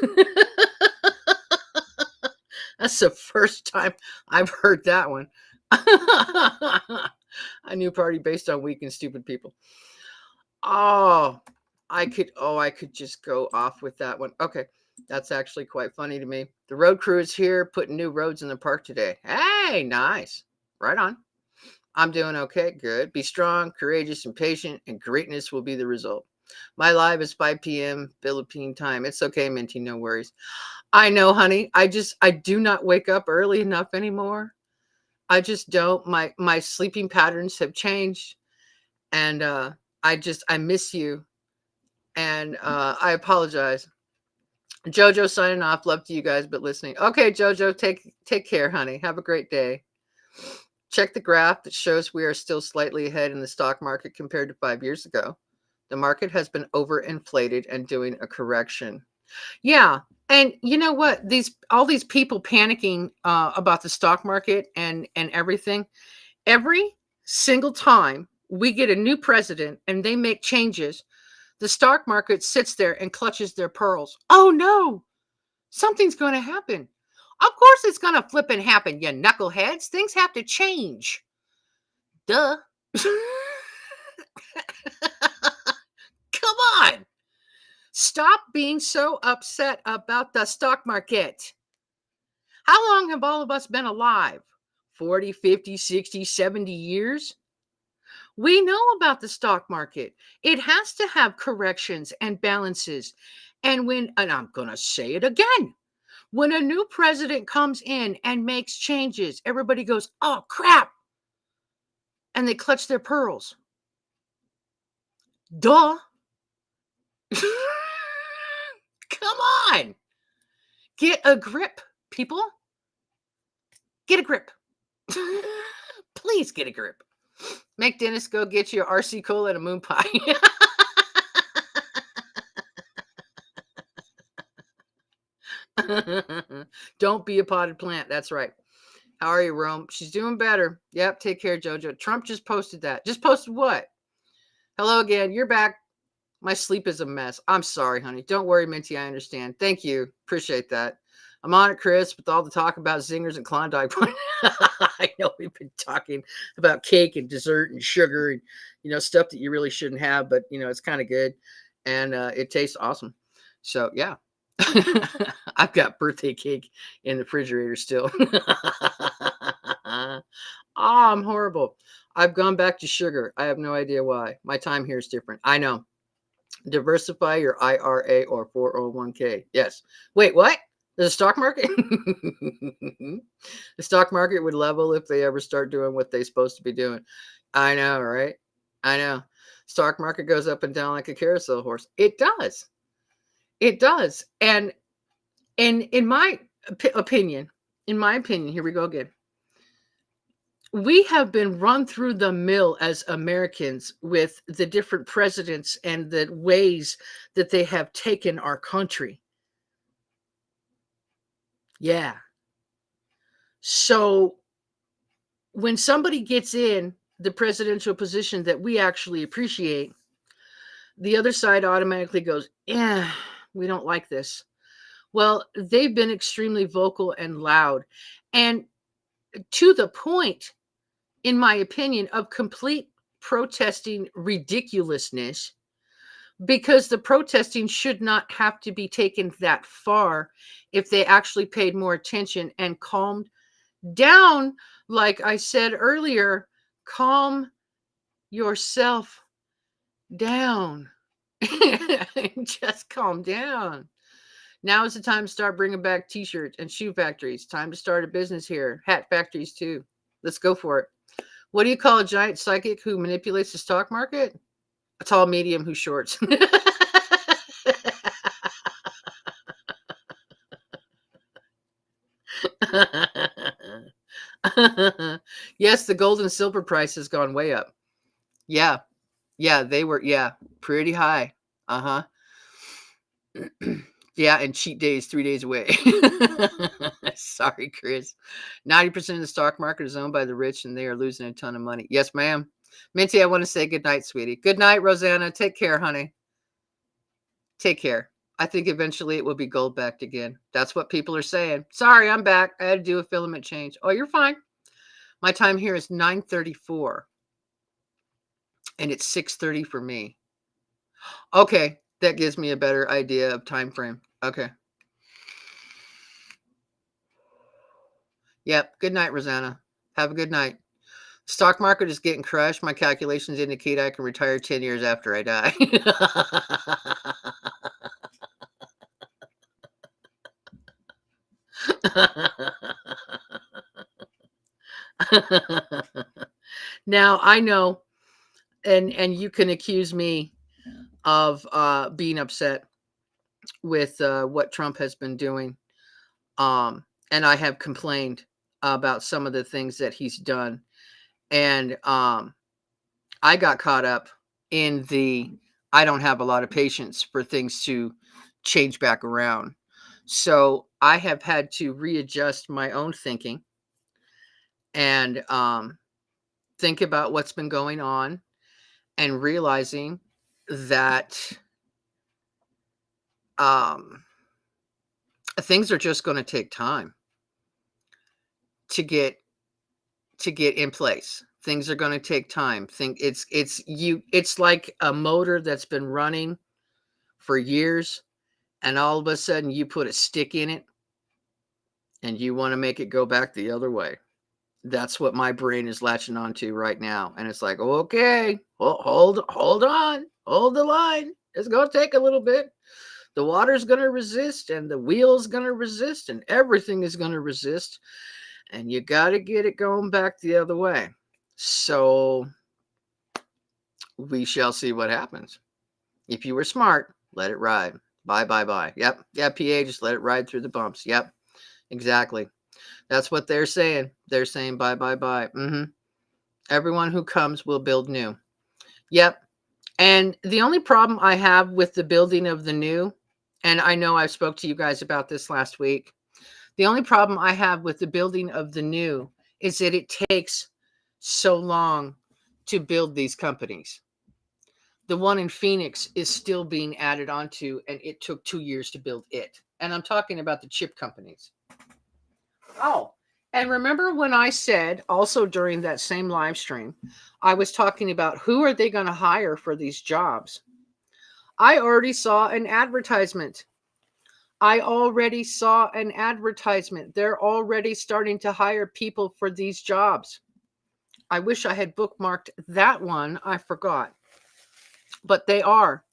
That's the first time I've heard that one. A new party based on weak and stupid people. Oh, I could just go off with that one. Okay. That's actually quite funny to me. The road crew is here putting new roads in the park today. Hey, nice. Right on. I'm doing okay. Good. Be strong, courageous, and patient, and greatness will be the result. My live is 5 p.m. Philippine time. It's okay, Minty. No worries. I know, honey. I do not wake up early enough anymore. I just don't. My sleeping patterns have changed, and I miss you, and I apologize. Jojo signing off. Love to you guys, but listening. Okay, Jojo, take care, honey. Have a great day. Check the graph that shows we are still slightly ahead in the stock market compared to 5 years ago. The market has been overinflated and doing a correction. Yeah, and you know what? All these people panicking about the stock market and everything. Every single time we get a new president and they make changes, the stock market sits there and clutches their pearls. Oh no, something's going to happen. Of course it's going to flip and happen, you knuckleheads. Things have to change. Duh. Come on. Stop being so upset about the stock market. How long have all of us been alive? 40, 50, 60, 70 years? We know about the stock market. It has to have corrections and balances. And I'm going to say it again, when a new president comes in and makes changes, everybody goes, oh, crap. And they clutch their pearls. Duh. Come on. Get a grip, people. Get a grip. Please get a grip. Make Dennis go get you a RC Cola and a moon pie. Don't be a potted plant. That's right. How are you, Rome? She's doing better. Yep. Take care, Jojo. Trump just posted that. Just posted what? Hello again. You're back. My sleep is a mess. I'm sorry, honey. Don't worry, Minty. I understand. Thank you. Appreciate that. I'm on it, Chris, with all the talk about Zingers and Klondike. I know we've been talking about cake and dessert and sugar and, stuff that you really shouldn't have, but, it's kind of good. And it tastes awesome. So, yeah. I've got birthday cake in the refrigerator still. Oh, I'm horrible. I've gone back to sugar. I have no idea why. My time here is different. I know. Diversify your IRA or 401k. Yes. Wait, what? The stock market? The stock market would level if they ever start doing what they're supposed to be doing. I know, right? I know. Stock market goes up and down like a carousel horse. It does. It does. And in my opinion, here we go again. We have been run through the mill as Americans with the different presidents and the ways that they have taken our country. Yeah. So when somebody gets in the presidential position that we actually appreciate, the other side automatically goes, yeah, we don't like this. Well, they've been extremely vocal and loud, and to the point, in my opinion, of complete protesting ridiculousness, because the protesting should not have to be taken that far if they actually paid more attention and calmed down. Like I said earlier, calm yourself down. Just calm down. Now is the time to start bringing back t-shirts and shoe factories. Time to start a business here. Hat factories too. Let's go for it. What do you call a giant psychic who manipulates the stock market? A tall medium who shorts. Yes, the gold and silver price has gone way up. Yeah. Yeah, they were, yeah, pretty high. Uh-huh. Yeah, and cheat day is 3 days away. Sorry, Chris. 90% of the stock market is owned by the rich, and they are losing a ton of money. Yes, ma'am. Minty, I want to say good night, sweetie. Good night, Rosanna. Take care, honey. Take care. I think eventually it will be gold backed again. That's what people are saying. Sorry, I'm back. I had to do a filament change. Oh, you're fine. My time here is 9:34, and it's 6:30 for me. Okay, that gives me a better idea of time frame. Okay. Yep. Good night, Rosanna. Have a good night. Stock market is getting crushed. My calculations indicate I can retire 10 years after I die. Now I know, and you can accuse me of being upset with what Trump has been doing. And I have complained about some of the things that he's done. And I got caught up in the I don't have a lot of patience for things to change back around. So I have had to readjust my own thinking and think about what's been going on and realizing that um, things are just going to take time to get in place. Things are going to take time. It's like a motor that's been running for years, and all of a sudden you put a stick in it and you want to make it go back the other way. That's what my brain is latching onto right now. And it's like, okay, hold on, hold the line. It's going to take a little bit. The water's going to resist, and the wheel's going to resist, and everything is going to resist. And you got to get it going back the other way. So we shall see what happens. If you were smart, let it ride. Bye, bye, bye. Yep. Yeah, PA, just let it ride through the bumps. Yep. Exactly. That's what they're saying. They're saying bye, bye, bye. Everyone who comes will build new. Yep. And the only problem I have with the building of the new, and I know I spoke to you guys about this last week, the only problem I have with the building of the new is that it takes so long to build these companies. The one in Phoenix is still being added onto, and it took 2 years to build it. And I'm talking about the chip companies. Oh, and remember when I said also during that same live stream, I was talking about who are they going to hire for these jobs? I already saw an advertisement. They're already starting to hire people for these jobs. I wish I had bookmarked that one. I forgot. But they are.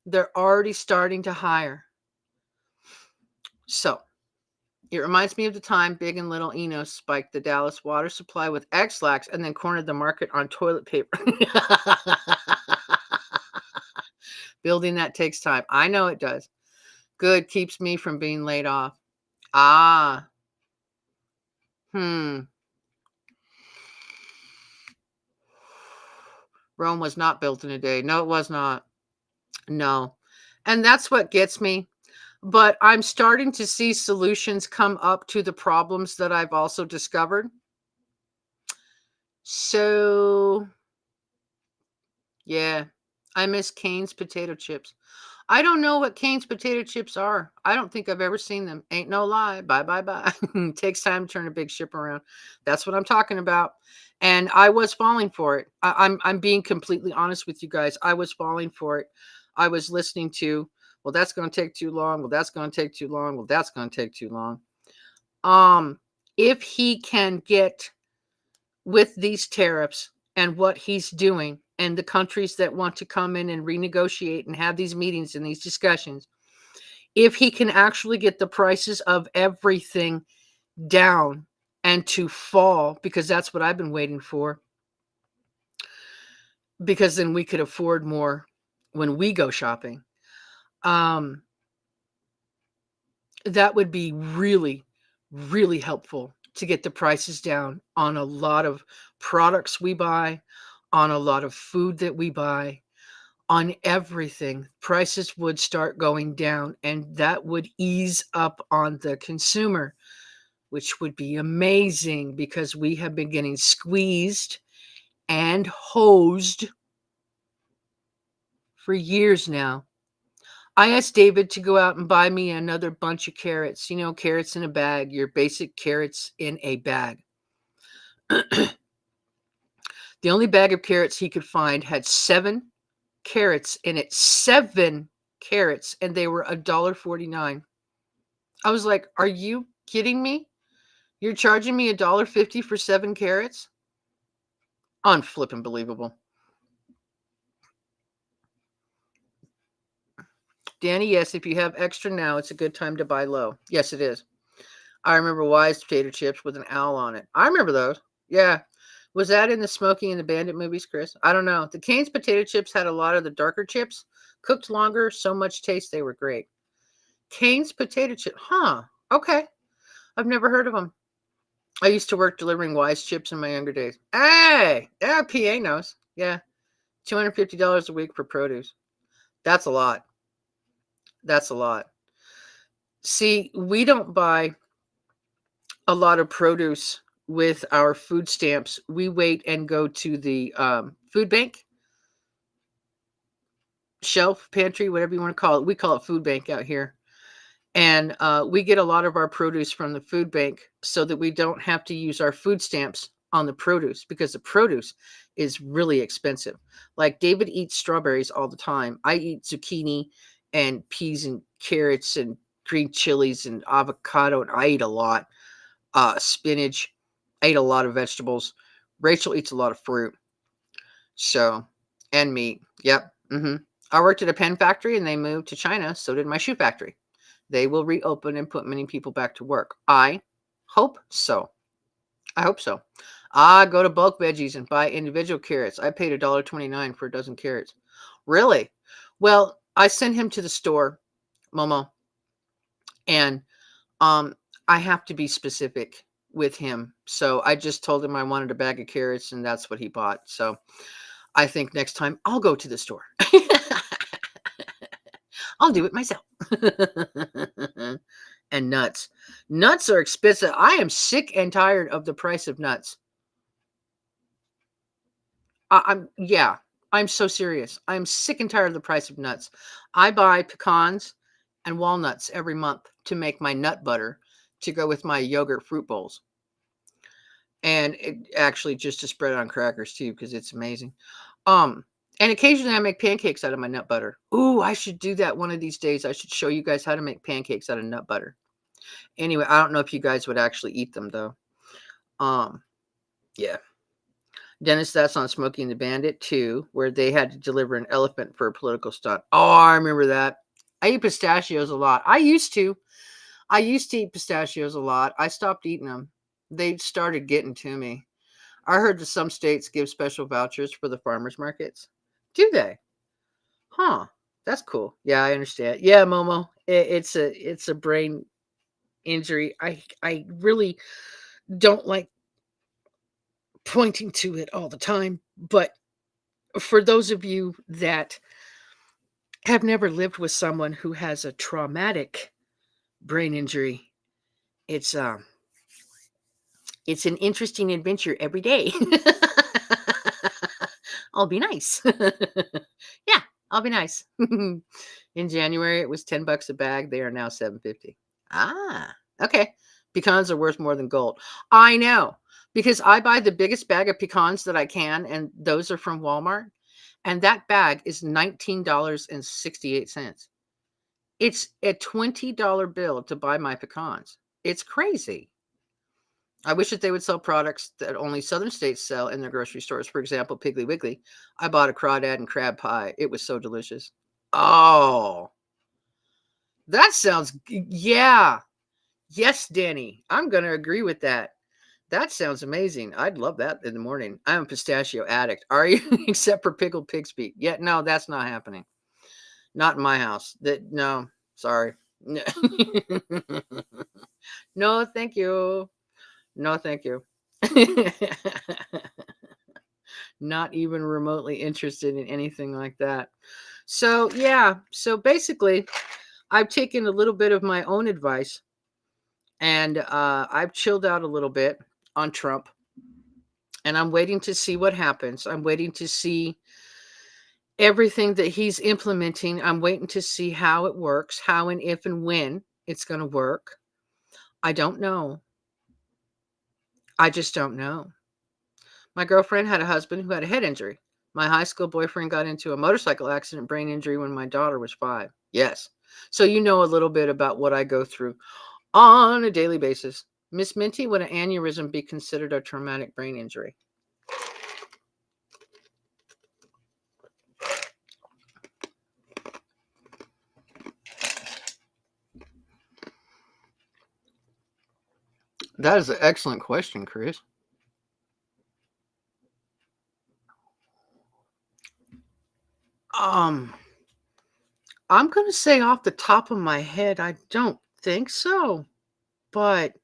They're already starting to hire. So it reminds me of the time Big and Little Enos spiked the Dallas water supply with X-Lax and then cornered the market on toilet paper. Building that takes time. I know it does. Good, keeps me from being laid off. Ah, hmm. Rome was not built in a day. No, it was not. No. And that's what gets me. But I'm starting to see solutions come up to the problems that I've also discovered. So, yeah, I miss Cane's potato chips. I don't know what Cane's potato chips are. I don't think I've ever seen them. Ain't no lie. Bye, bye, bye. Takes time to turn a big ship around. That's what I'm talking about. And I was falling for it. I'm being completely honest with you guys. I was falling for it. I was listening to, well, that's going to take too long. Well, that's going to take too long. Well, that's going to take too long. If he can get with these tariffs and what he's doing and the countries that want to come in and renegotiate and have these meetings and these discussions, if he can actually get the prices of everything down and to fall, because that's what I've been waiting for, because then we could afford more when we go shopping. That would be really, really helpful to get the prices down on a lot of products we buy, on a lot of food that we buy, on everything. Prices would start going down, and that would ease up on the consumer, which would be amazing because we have been getting squeezed and hosed for years now. I asked David to go out and buy me another bunch of carrots. You know, carrots in a bag, your basic carrots in a bag. The only bag of carrots he could find had 7 carrots in it. 7 carrots, and they were $1.49. I was like, are you kidding me? You're charging me $1.50 for 7 carrots? Unflippin' believable. Danny, yes, if you have extra now, it's a good time to buy low. Yes, it is. I remember Wise potato chips with an owl on it. I remember those. Yeah. Was that in the Smokey and the Bandit movies, Chris? I don't know. The Cane's potato chips had a lot of the darker chips, cooked longer, so much taste, they were great. Cane's potato chip. Huh. Okay. I've never heard of them. I used to work delivering Wise chips in my younger days. Hey, yeah, PA knows. Yeah. $250 a week for produce. That's a lot. That's a lot. See, we don't buy a lot of produce with our food stamps. We wait and go to the food bank, shelf, pantry, whatever you want to call it. We call it food bank out here. And we get a lot of our produce from the food bank so that we don't have to use our food stamps on the produce because the produce is really expensive. Like David eats strawberries all the time. I eat zucchini and peas and carrots and green chilies and avocado, and I eat a lot. Spinach. I eat a lot of vegetables. Rachel eats a lot of fruit. So, and meat. Yep. I worked at a pen factory and they moved to China. So did my shoe factory. They will reopen and put many people back to work. I hope so. I hope so. I go to bulk veggies and buy individual carrots. I paid $1.29 for a dozen carrots. Really? Well, I sent him to the store, Momo, and I have to be specific with him. So I just told him I wanted a bag of carrots, and that's what he bought. So I think next time I'll go to the store. I'll do it myself. And nuts. Nuts are expensive. I am sick and tired of the price of nuts. I'm so serious. I'm sick and tired of the price of nuts. I buy pecans and walnuts every month to make my nut butter to go with my yogurt fruit bowls. And it actually just to spread on crackers too, because it's amazing. And occasionally I make pancakes out of my nut butter. Ooh, I should do that one of these days. I should show you guys how to make pancakes out of nut butter. Anyway, I don't know if you guys would actually eat them though. Yeah. Dennis, that's on Smokey and the Bandit too, where they had to deliver an elephant for a political stunt. Oh, I remember that. I eat pistachios a lot. I used to. I used to eat pistachios a lot. I stopped eating them. They started getting to me. I heard that some states give special vouchers for the farmers markets. Do they? Huh. That's cool. Yeah, I understand. Yeah, Momo. It's a brain injury. I really don't like pointing to it all the time, but for those of you that have never lived with someone who has a traumatic brain injury, it's it's an interesting adventure every day. I'll be nice. Yeah, I'll be nice. In January, it was $10 a bag. They are now 7.50. Ah, okay. Pecans are worth more than gold. I know because I buy the biggest bag of pecans that I can, and those are from Walmart. And that bag is $19.68. It's a $20 bill to buy my pecans. It's crazy. I wish that they would sell products that only southern states sell in their grocery stores. For example, Piggly Wiggly. I bought a crawdad and crab pie. It was so delicious. Oh, that sounds yeah. Yes, Danny. I'm going to agree with that. That sounds amazing. I'd love that in the morning. I'm a pistachio addict. Are you? Except for pickled pig's feet. Yeah, no, that's not happening. Not in my house. That no, sorry. No, no thank you. No, thank you. Not even remotely interested in anything like that. So, yeah. So basically, I've taken a little bit of my own advice and I've chilled out a little bit on Trump and I'm waiting to see what happens. I'm waiting to see everything that he's implementing. I'm waiting to see how it works, how and if and when it's going to work. I don't know. I just don't know. My girlfriend had a husband who had a head injury. My high school boyfriend got into a motorcycle accident, brain injury when my daughter was 5. Yes. So you know a little bit about what I go through on a daily basis. Miss Minty, would an aneurysm be considered a traumatic brain injury? That is an excellent question, Chris. Um, I'm going to say off the top of my head, I don't think so. But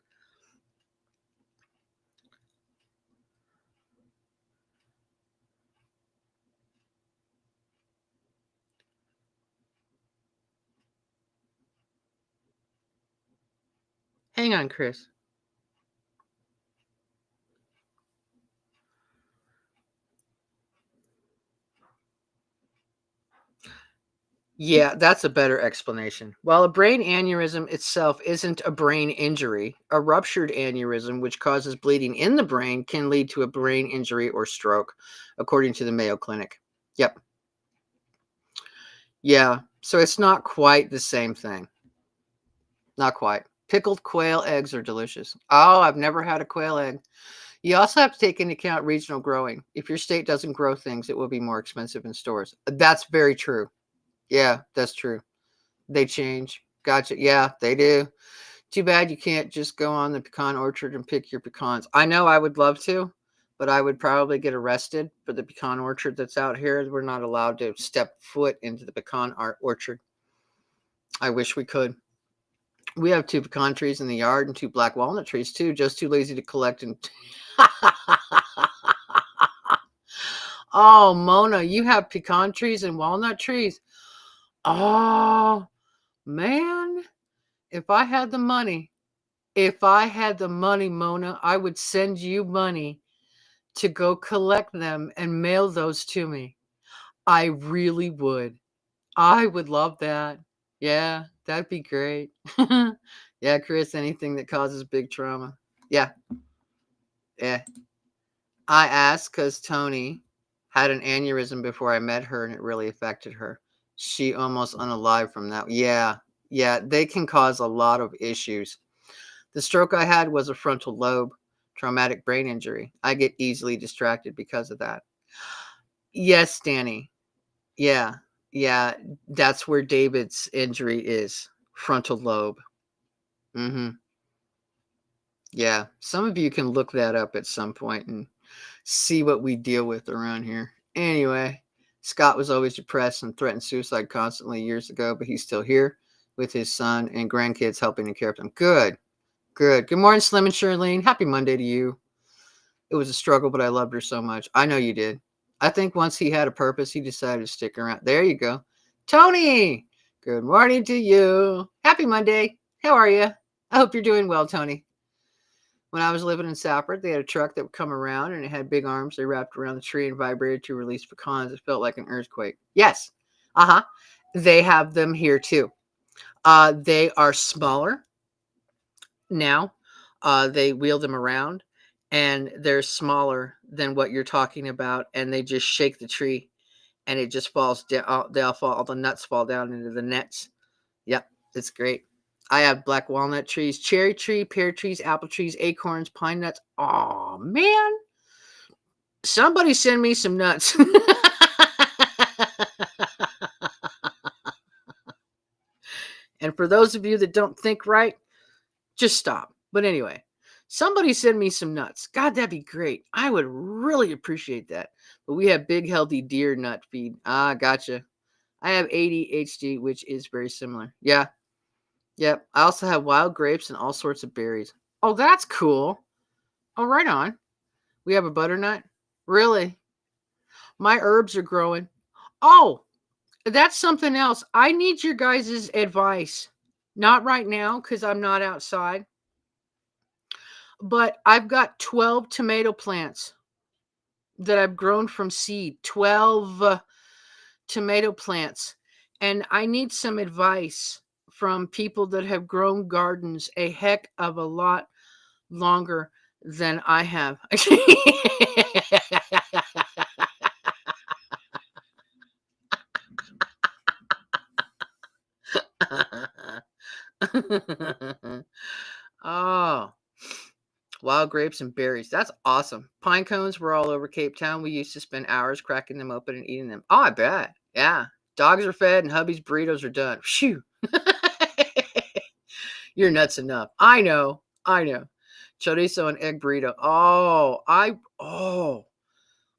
hang on, Chris. Yeah, that's a better explanation. While a brain aneurysm itself isn't a brain injury, a ruptured aneurysm, which causes bleeding in the brain, can lead to a brain injury or stroke, according to the Mayo Clinic. Yep. Yeah. So it's not quite the same thing. Not quite. Pickled quail eggs are delicious. Oh, I've never had a quail egg. You also have to take into account regional growing. If your state doesn't grow things, it will be more expensive in stores. That's very true. Yeah, that's true. They change. Gotcha. Yeah, they do. Too bad you can't just go on the pecan orchard and pick your pecans. I know I would love to, but I would probably get arrested for the pecan orchard that's out here. We're not allowed to step foot into the pecan orchard. I wish we could. We have 2 pecan trees in the yard and 2 black walnut trees too, just too lazy to collect and Oh, Mona, you have pecan trees and walnut trees. Oh, man. If I had the money, Mona, I would send you money to go collect them and mail those to me. I really would. I would love that. Yeah, that'd be great. Yeah, Chris, anything that causes big trauma. Yeah, yeah. I asked because Tony had an aneurysm before I met her and it really affected her. She almost unalive from that. Yeah, yeah, they can cause a lot of issues. The stroke I had was a frontal lobe traumatic brain injury. I get easily distracted because of that. Yes, Danny. Yeah, yeah, that's where David's injury is frontal lobe. Mhm. Yeah. Some of you can look that up at some point and see what we deal with around here. Anyway, Scott was always depressed and threatened suicide constantly years ago, but he's still here with his son and grandkids helping to care for them. Good. Good. Good morning, Slim and Shirlene. Happy Monday to you. It was a struggle, but I loved her so much. I know you did. I think once he had a purpose, he decided to stick around. There you go. Tony, good morning to you. Happy Monday. How are you? I hope you're doing well, Tony. When I was living in Safford, they had a truck that would come around and it had big arms. They wrapped around the tree and vibrated to release pecans. It felt like an earthquake. Yes. Uh huh. They have them here too. They are smaller now. They wheel them around and they're smaller than what you're talking about. And they just shake the tree and it just falls down. They all fall, all the nuts fall down into the nets. Yep. It's great. I have black walnut trees, cherry tree, pear trees, apple trees, acorns, pine nuts. Oh man, somebody send me some nuts. And for those of you that don't think right, just stop. But anyway, somebody send me some nuts. God, that'd be great. I would really appreciate that. But we have big, healthy deer nut feed. Ah, gotcha. I have ADHD, which is very similar. Yeah. Yep. I also have wild grapes and all sorts of berries. Oh, that's cool. Oh, right on. We have a butternut. Really? My herbs are growing. Oh, that's something else. I need your guys' advice. Not right now because I'm not outside, but I've got 12 tomato plants that I've grown from seed. 12 tomato plants. And I need some advice from people that have grown gardens a heck of a lot longer than I have. Oh, wild grapes and berries. That's awesome. Pine cones were all over Cape Town. We used to spend hours cracking them open and eating them. Oh, I bet. Yeah. Dogs are fed and hubby's burritos are done. Phew. You're nuts enough. I know. I know. Chorizo and egg burrito.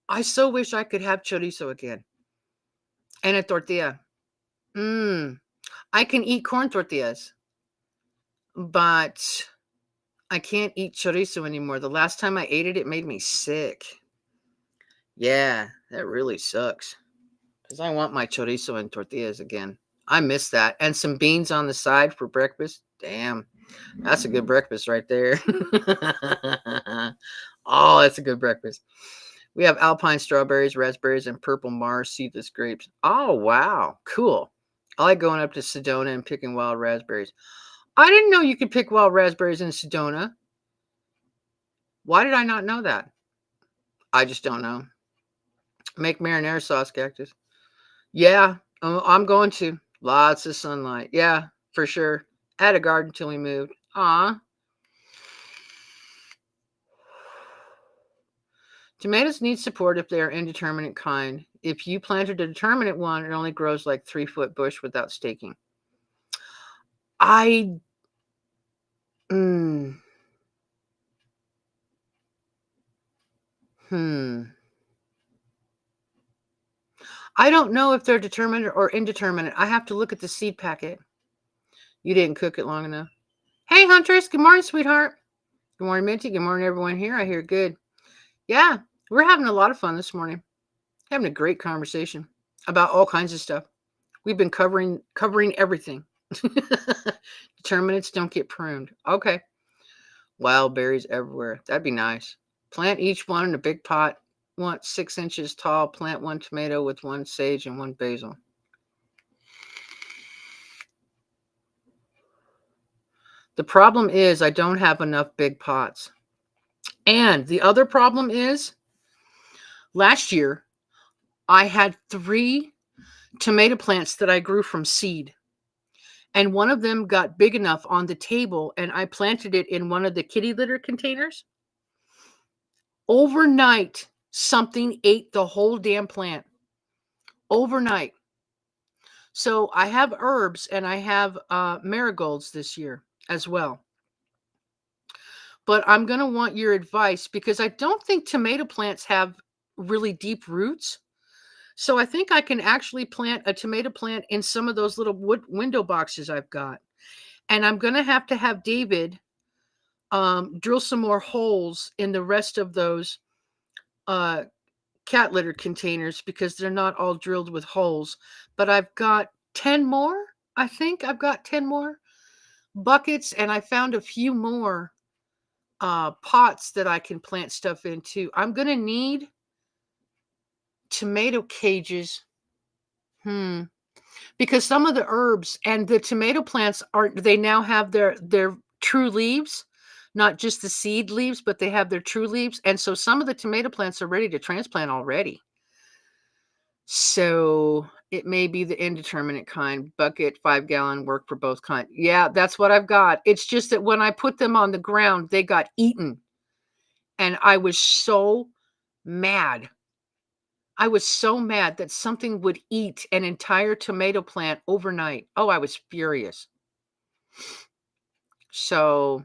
I so wish I could have chorizo again. And a tortilla. Mmm. I can eat corn tortillas, but I can't eat chorizo anymore. The last time I ate it, it made me sick. Yeah, that really sucks. Because I want my chorizo and tortillas again. I miss that. And some beans on the side for breakfast. Damn, that's a good breakfast right there. Oh, that's a good breakfast. We have alpine strawberries, raspberries, and purple Mars seedless grapes. Oh, wow. Cool. I like going up to Sedona and picking wild raspberries. I didn't know you could pick wild raspberries in Sedona. Why did I not know that? I just don't know. Make marinara sauce, cactus. Yeah, I'm going to. Lots of sunlight. Yeah, for sure. I had a garden till we moved. Aw. Tomatoes need support if they are indeterminate kind. If you planted a determinate one, it only grows like 3-foot bush without staking. I mm, hmm. I don't know if they're determinate or indeterminate. I have to look at the seed packet. You didn't cook it long enough. Hey, Huntress. Good morning, sweetheart. Good morning, Minty. Good morning, everyone here. I hear good. Yeah, we're having a lot of fun this morning. Having a great conversation about all kinds of stuff. We've been covering everything. Determinants don't get pruned. Okay. Wild berries everywhere. That'd be nice. Plant each one in a big pot. Want 6 inches tall. Plant one tomato with one sage and one basil. The problem is I don't have enough big pots. And the other problem is last year I had 3 tomato plants that I grew from seed. And one of them got big enough on the table and I planted it in one of the kitty litter containers. Overnight, something ate the whole damn plant. Overnight. So I have herbs and I have marigolds this year as well. but I'm going to want your advice because I don't think tomato plants have really deep roots. So I think I can actually plant a tomato plant in some of those little wood window boxes I've got. And I'm going to have David drill some more holes in the rest of those uh, cat litter containers because they're not all drilled with holes. But I've got 10 more. I think I've got 10 more buckets, and I found a few more pots that I can plant stuff into. I'm going to need tomato cages. Because some of the herbs and the tomato plants they now have their true leaves, not just the seed leaves, but they have their true leaves. And so some of the tomato plants are ready to transplant already. So it may be the indeterminate kind. Bucket, 5-gallon, work for both kind. Yeah, that's what I've got. It's just that when I put them on the ground, they got eaten. And I was so mad. I was so mad that something would eat an entire tomato plant overnight. Oh, I was furious. So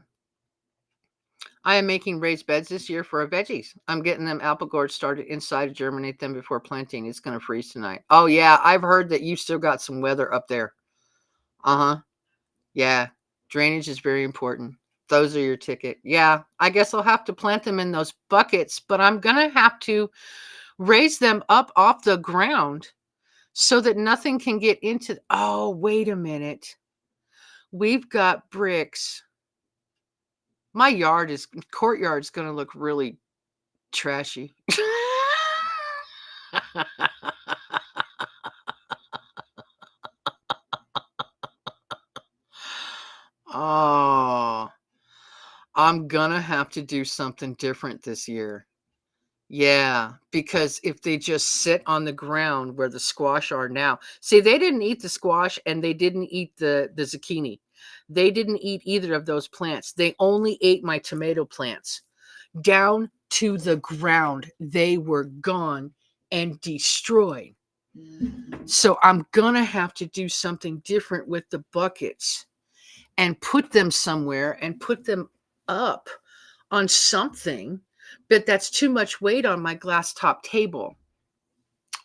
I am making raised beds this year for our veggies. I'm getting them apple gourds started inside to germinate them before planting. It's going to freeze tonight. Oh, yeah. I've heard that you still got some weather up there. Uh-huh. Yeah. Drainage is very important. Those are your ticket. Yeah. I guess I'll have to plant them in those buckets, but I'm going to have to raise them up off the ground so that nothing can get into. Oh, wait a minute. We've got bricks. My courtyard's going to look really trashy. Oh, I'm gonna have to do something different this year. Yeah, because if they just sit on the ground where the squash are now. See, they didn't eat the squash and they didn't eat the zucchini. They didn't eat either of those plants. They only ate my tomato plants. Down to the ground. They were gone and destroyed. So I'm gonna have to do something different with the buckets and put them somewhere and put them up on something, but that's too much weight on my glass top table.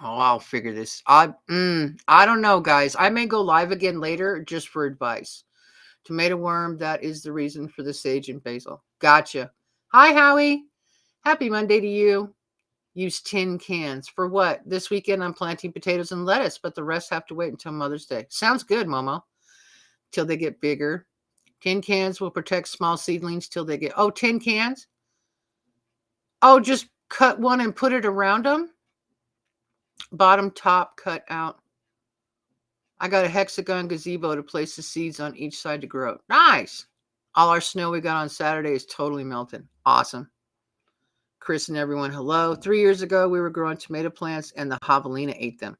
Oh, I'll figure this. I don't know, guys. I may go live again later just for advice. Tomato worm, that is the reason for the sage and basil. Gotcha. Hi, Howie. Happy Monday to you. Use tin cans. For what? This weekend I'm planting potatoes and lettuce, but the rest have to wait until Mother's Day. Sounds good, Momo. Till they get bigger. Tin cans will protect small seedlings till they get... Oh, tin cans? Oh, just cut one and put it around them? Bottom, top, cut out. I got a hexagon gazebo to place the seeds on each side to grow. Nice! All our snow we got on Saturday is totally melted. Awesome. Chris and everyone, hello. 3 years ago, we were growing tomato plants and the javelina ate them.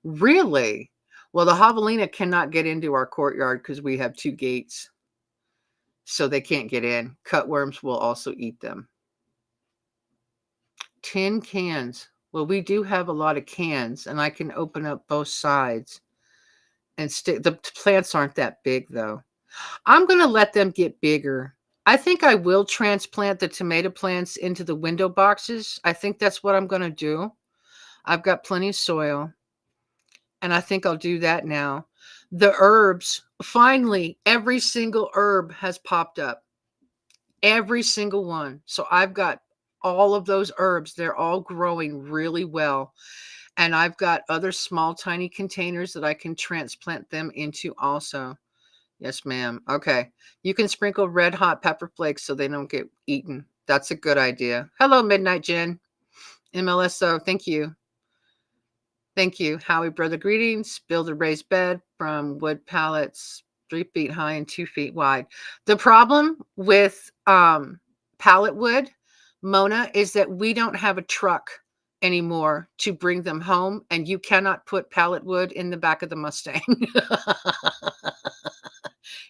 Really? Well, the javelina cannot get into our courtyard because we have 2 gates. So they can't get in. Cutworms will also eat them. Tin cans. Well, we do have a lot of cans, and I can open up both sides and stick. The plants aren't that big, though. I'm going to let them get bigger. I think I will transplant the tomato plants into the window boxes. I think that's what I'm going to do. I've got plenty of soil, and I think I'll do that now. The herbs, finally, every single herb has popped up. Every single one. So I've got all of those herbs. They're all growing really well. And I've got other small, tiny containers that I can transplant them into also. Yes, ma'am. Okay. You can sprinkle red hot pepper flakes so they don't get eaten. That's a good idea. Hello, Midnight Jen. MLSO. Thank you. Thank you. Howie, brother, greetings. Build a raised bed from wood pallets, 3 feet high and 2 feet wide. The problem with pallet wood, Mona, is that we don't have a truck anymore to bring them home, and you cannot put pallet wood in the back of the Mustang.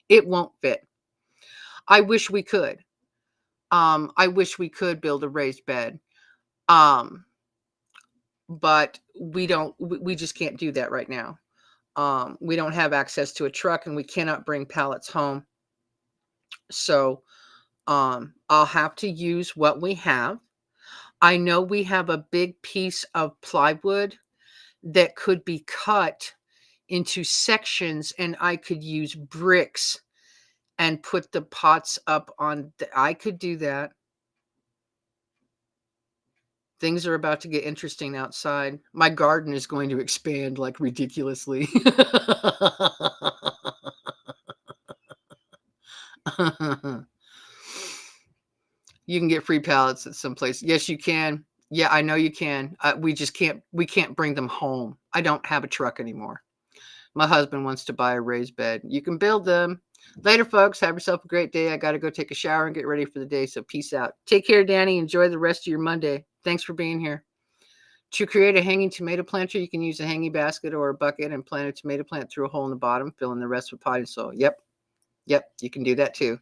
It won't fit. I wish we could. I wish we could build a raised bed. But we don't, we just can't do that right now. We don't have access to a truck and we cannot bring pallets home. So I'll have to use what we have. I know we have a big piece of plywood that could be cut into sections, and I could use bricks and put the pots up on I could do that. Things are about to get interesting outside. My garden is going to expand like ridiculously. You can get free pallets at some place. Yes, you can. Yeah, I know you can. We can't bring them home. I don't have a truck anymore. My husband wants to buy a raised bed. You can build them. Later, folks. Have yourself a great day. I got to go take a shower and get ready for the day. So peace out. Take care, Danny. Enjoy the rest of your Monday. Thanks for being here. To create a hanging tomato planter, you can use a hanging basket or a bucket and plant a tomato plant through a hole in the bottom, fill in the rest with potting soil. Yep, you can do that too.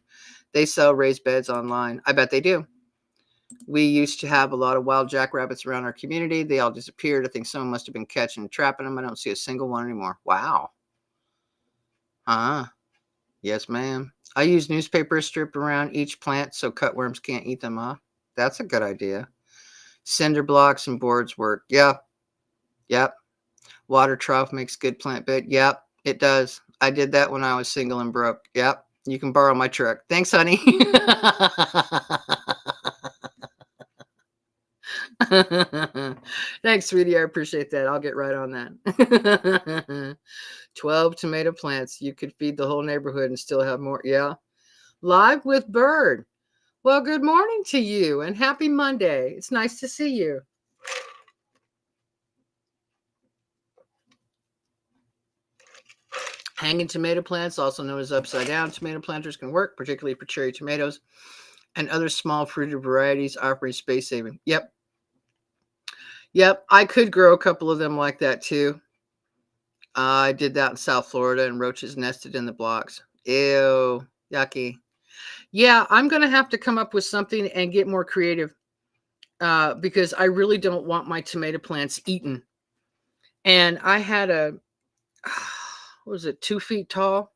They sell raised beds online. I bet they do. We used to have a lot of wild jackrabbits around our community. They all disappeared. I think someone must have been catching and trapping them. I don't see a single one anymore. Wow. Yes, ma'am. I use newspaper strip around each plant so cutworms can't eat them off. That's a good idea. Cinder blocks and boards work. Yep. Water trough makes good plant bed. Yep, it does. I did that when I was single and broke. Yep. You can borrow my truck. Thanks, honey. Thanks, sweetie. I appreciate that. I'll get right on that. 12 tomato plants. You could feed the whole neighborhood and still have more. Yeah. Live with Bird. Well, good morning to you and happy Monday. It's nice to see you. Hanging tomato plants, also known as upside down tomato planters, can work, particularly for cherry tomatoes and other small fruited varieties offering space saving. Yep. I could grow a couple of them like that too. I did that in South Florida, and roaches nested in the blocks. Ew, yucky. Yeah, I'm going to have to come up with something and get more creative because I really don't want my tomato plants eaten. And I had what was it, 2 feet tall?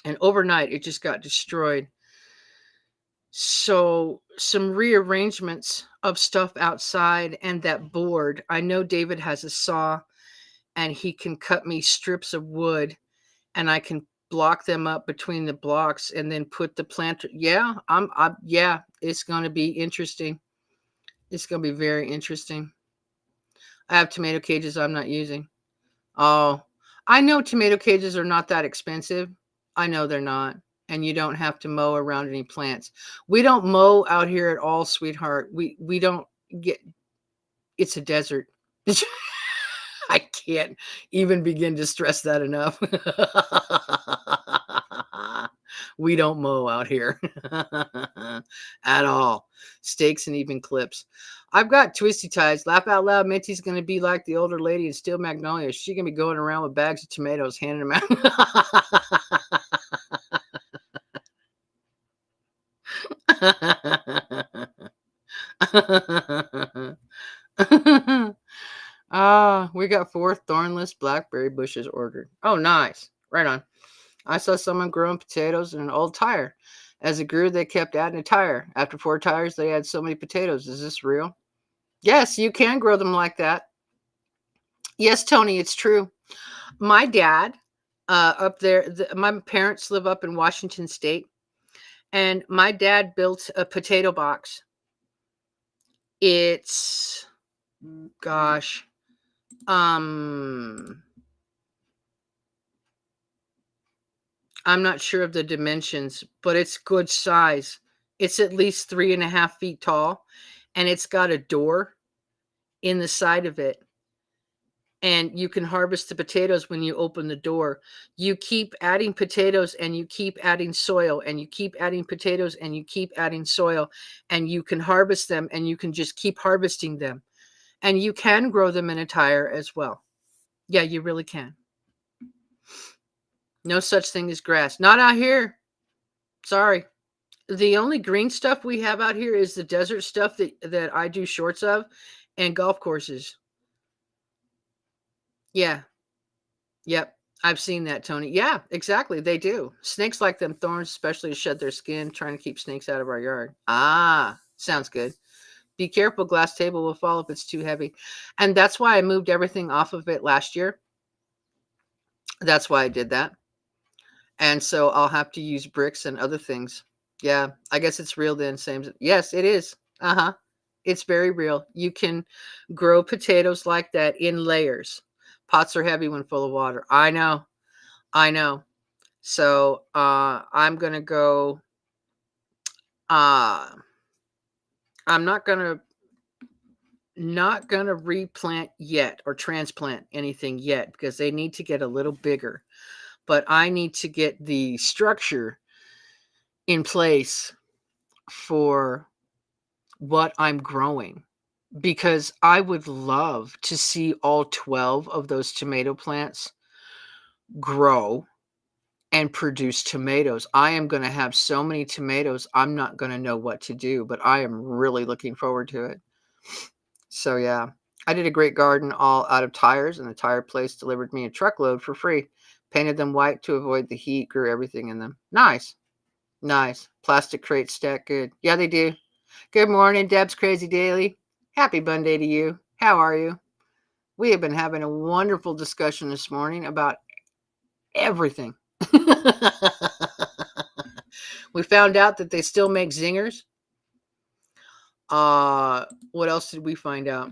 And overnight, it just got destroyed. So, some rearrangements of stuff outside and that board. I know David has a saw and he can cut me strips of wood and I can block them up between the blocks and then put the planter. Yeah, yeah, it's going to be interesting. It's going to be very interesting. I have tomato cages I'm not using. Oh, I know tomato cages are not that expensive. I know they're not. And you don't have to mow around any plants. We don't mow out here at all, sweetheart. We don't get it's a desert. I can't even begin to stress that enough. We don't mow out here at all. Stakes and even clips. I've got twisty ties. Laugh out loud. Minty's going to be like the older lady in Steel Magnolias. She's going to be going around with bags of tomatoes, handing them out. We got 4 thornless blackberry bushes ordered. Oh, nice. Right on. I saw someone growing potatoes in an old tire. As it grew, they kept adding a tire. After 4 tires, they had so many potatoes. Is this real? Yes, you can grow them like that. Yes, Tony, it's true. My dad, up there, my parents live up in Washington State, and my dad built a potato box. It's, gosh, I'm not sure of the dimensions, but it's good size. It's at least 3.5 feet tall, and it's got a door in the side of it. And you can harvest the potatoes when you open the door. You keep adding potatoes and you keep adding soil and you keep adding potatoes and you keep adding soil and you can harvest them and you can just keep harvesting them. And you can grow them in a tire as well. Yeah, you really can. No such thing as grass. Not out here. Sorry. The only green stuff we have out here is the desert stuff that I do shorts of and golf courses. Yeah. Yep. I've seen that, Tony. Yeah, exactly. They do. Snakes like them thorns, especially to shed their skin, trying to keep snakes out of our yard. Ah, sounds good. Be careful, glass table will fall if it's too heavy. And that's why I moved everything off of it last year. That's why I did that. And so I'll have to use bricks and other things. Yeah, I guess it's real then. Same. Yes, it is. Uh huh. It's very real. You can grow potatoes like that in layers. Pots are heavy when full of water. I know. I know. So I'm gonna go. Uh, I'm not gonna replant yet or transplant anything yet because they need to get a little bigger. But I need to get the structure in place for what I'm growing because I would love to see all 12 of those tomato plants grow and produce tomatoes. I am going to have so many tomatoes, I'm not going to know what to do, but I am really looking forward to it. So, yeah, I did a great garden all out of tires, and the tire place delivered me a truckload for free. Painted them white to avoid the heat, grew everything in them. Nice. Nice. Plastic crates stack good. Yeah, they do. Good morning, Deb's Crazy Daily. Happy Monday to you. How are you? We have been having a wonderful discussion this morning about everything. We found out that they still make zingers. What else did we find out?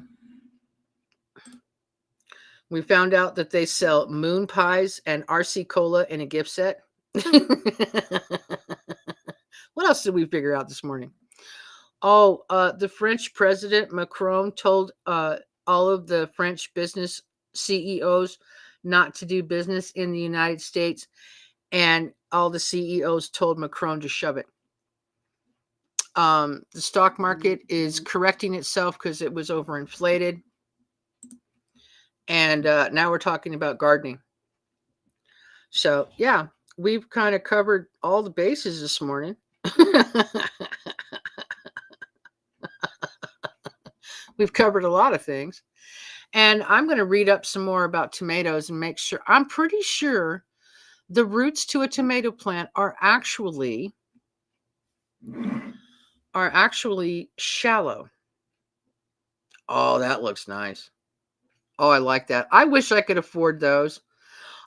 We found out that they sell moon pies and RC cola in a gift set. What else did we figure out this morning? Oh, the French president Macron told all of the French business CEOs not to do business in the United States, and all the CEOs told Macron to shove it. The stock market is correcting itself because it was overinflated, and now we're talking about gardening. So, yeah, we've kind of covered all the bases this morning. We've covered a lot of things. And I'm going to read up some more about tomatoes and make sure. I'm pretty sure the roots to a tomato plant are actually shallow. Oh, that looks nice. Oh, I like that. I wish I could afford those.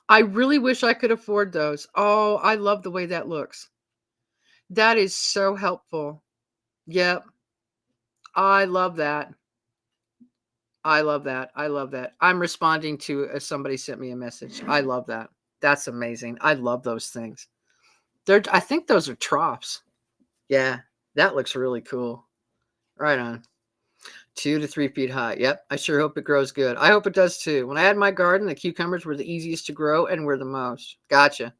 I really wish I could afford those. Oh, I love the way that looks. That is so helpful. Yep. I love that. I love that. I love that. I'm responding to somebody sent me a message. I love that. That's amazing. I love those things. I think those are troughs. Yeah, that looks really cool. Right on. 2 to 3 feet high. Yep. I sure hope it grows good. I hope it does too. When I had my garden, the cucumbers were the easiest to grow and were the most. Gotcha.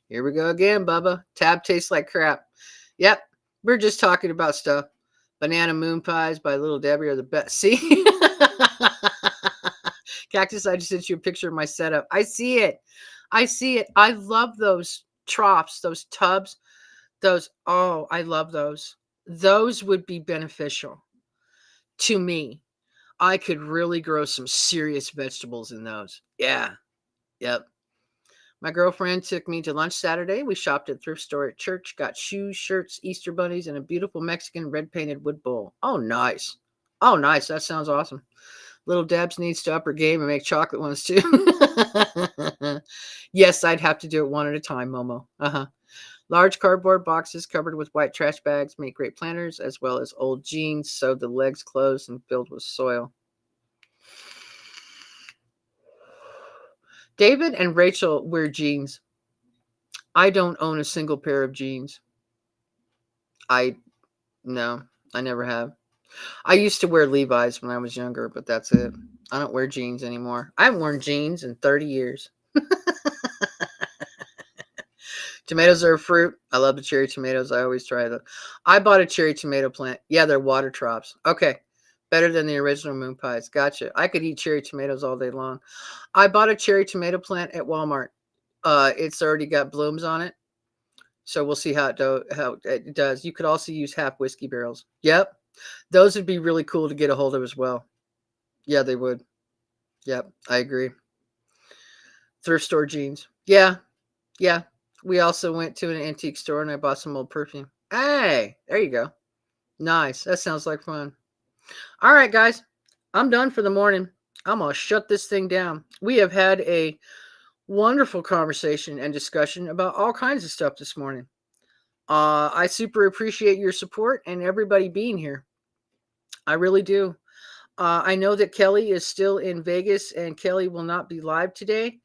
Here we go again, Bubba. Tab tastes like crap. Yep. We're just talking about stuff. Banana moon pies by Little Debbie are the best. See? Cactus, I just sent you a picture of my setup. I see it. I see it. I love those troughs, those tubs, oh, I love those. Those would be beneficial to me. I could really grow some serious vegetables in those. Yeah. Yep. My girlfriend took me to lunch Saturday. We shopped at thrift store at church, got shoes, shirts, Easter bunnies, and a beautiful Mexican red painted wood bowl. Oh, nice. Oh, nice. That sounds awesome. Little Debs needs to up her game and make chocolate ones too. Yes, I'd have to do it one at a time, Momo. Uh-huh. Large cardboard boxes covered with white trash bags make great planters, as well as old jeans sewed the legs closed and filled with soil. David and Rachel wear jeans. I don't own a single pair of jeans. No, I never have. I used to wear Levi's when I was younger, but that's it. I don't wear jeans anymore. I haven't worn jeans in 30 years. Tomatoes are a fruit. I love the cherry tomatoes. I always try them. I bought a cherry tomato plant. Yeah, they're water troughs. Okay. Better than the original moon pies. Gotcha. I could eat cherry tomatoes all day long. I bought a cherry tomato plant at Walmart. It's already got blooms on it. So we'll see how it does. You could also use half whiskey barrels. Yep. Those would be really cool to get a hold of as well. Yeah, they would. Yep. I agree. Thrift store jeans. Yeah. Yeah. We also went to an antique store and I bought some old perfume. Hey, there you go. Nice. That sounds like fun. All right, guys. I'm done for the morning. I'm going to shut this thing down. We have had a wonderful conversation and discussion about all kinds of stuff this morning. I super appreciate your support and everybody being here. I really do. I know that Kelly is still in Vegas and Kelly will not be live today.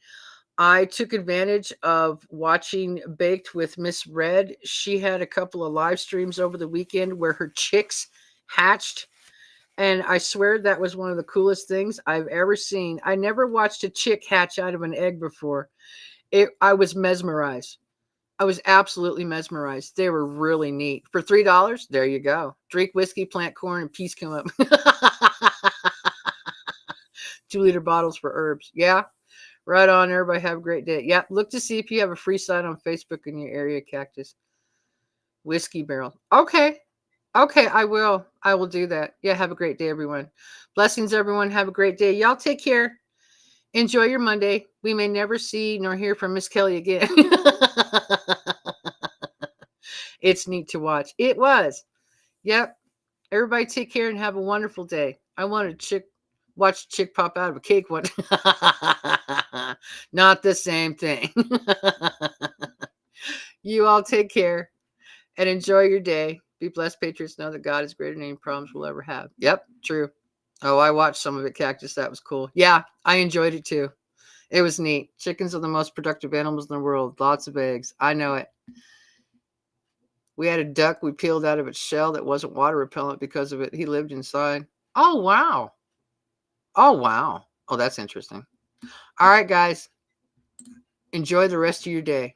I took advantage of watching Baked with Miss Red. She had a couple of live streams over the weekend where her chicks hatched. And I swear that was one of the coolest things I've ever seen. I never watched a chick hatch out of an egg before. I was mesmerized. I was absolutely mesmerized. They were really neat. For $3, there you go. Drink whiskey, plant corn, and peace come up. 2-liter bottles for herbs. Yeah, right on. Everybody have a great day. Yeah, look to see if you have a free sign on Facebook in your area, Cactus. Whiskey barrel. Okay. Okay, I will. I will do that. Yeah, have a great day, everyone. Blessings, everyone. Have a great day. Y'all take care. Enjoy your Monday. We may never see nor hear from Miss Kelly again. It's neat to watch. It was. Yep. Everybody take care and have a wonderful day. I want watch a chick pop out of a cake one. Not the same thing. You all take care and enjoy your day. Be blessed, patriots. Know that God is greater than any problems we'll ever have. Yep, true. Oh, I watched some of it, Cactus. That was cool. Yeah, I enjoyed it too. It was neat. Chickens are the most productive animals in the world. Lots of eggs. I know it. We had a duck we peeled out of its shell that wasn't water repellent because of it. He lived inside. Oh, wow. Oh, wow. Oh, that's interesting. All right, guys. Enjoy the rest of your day.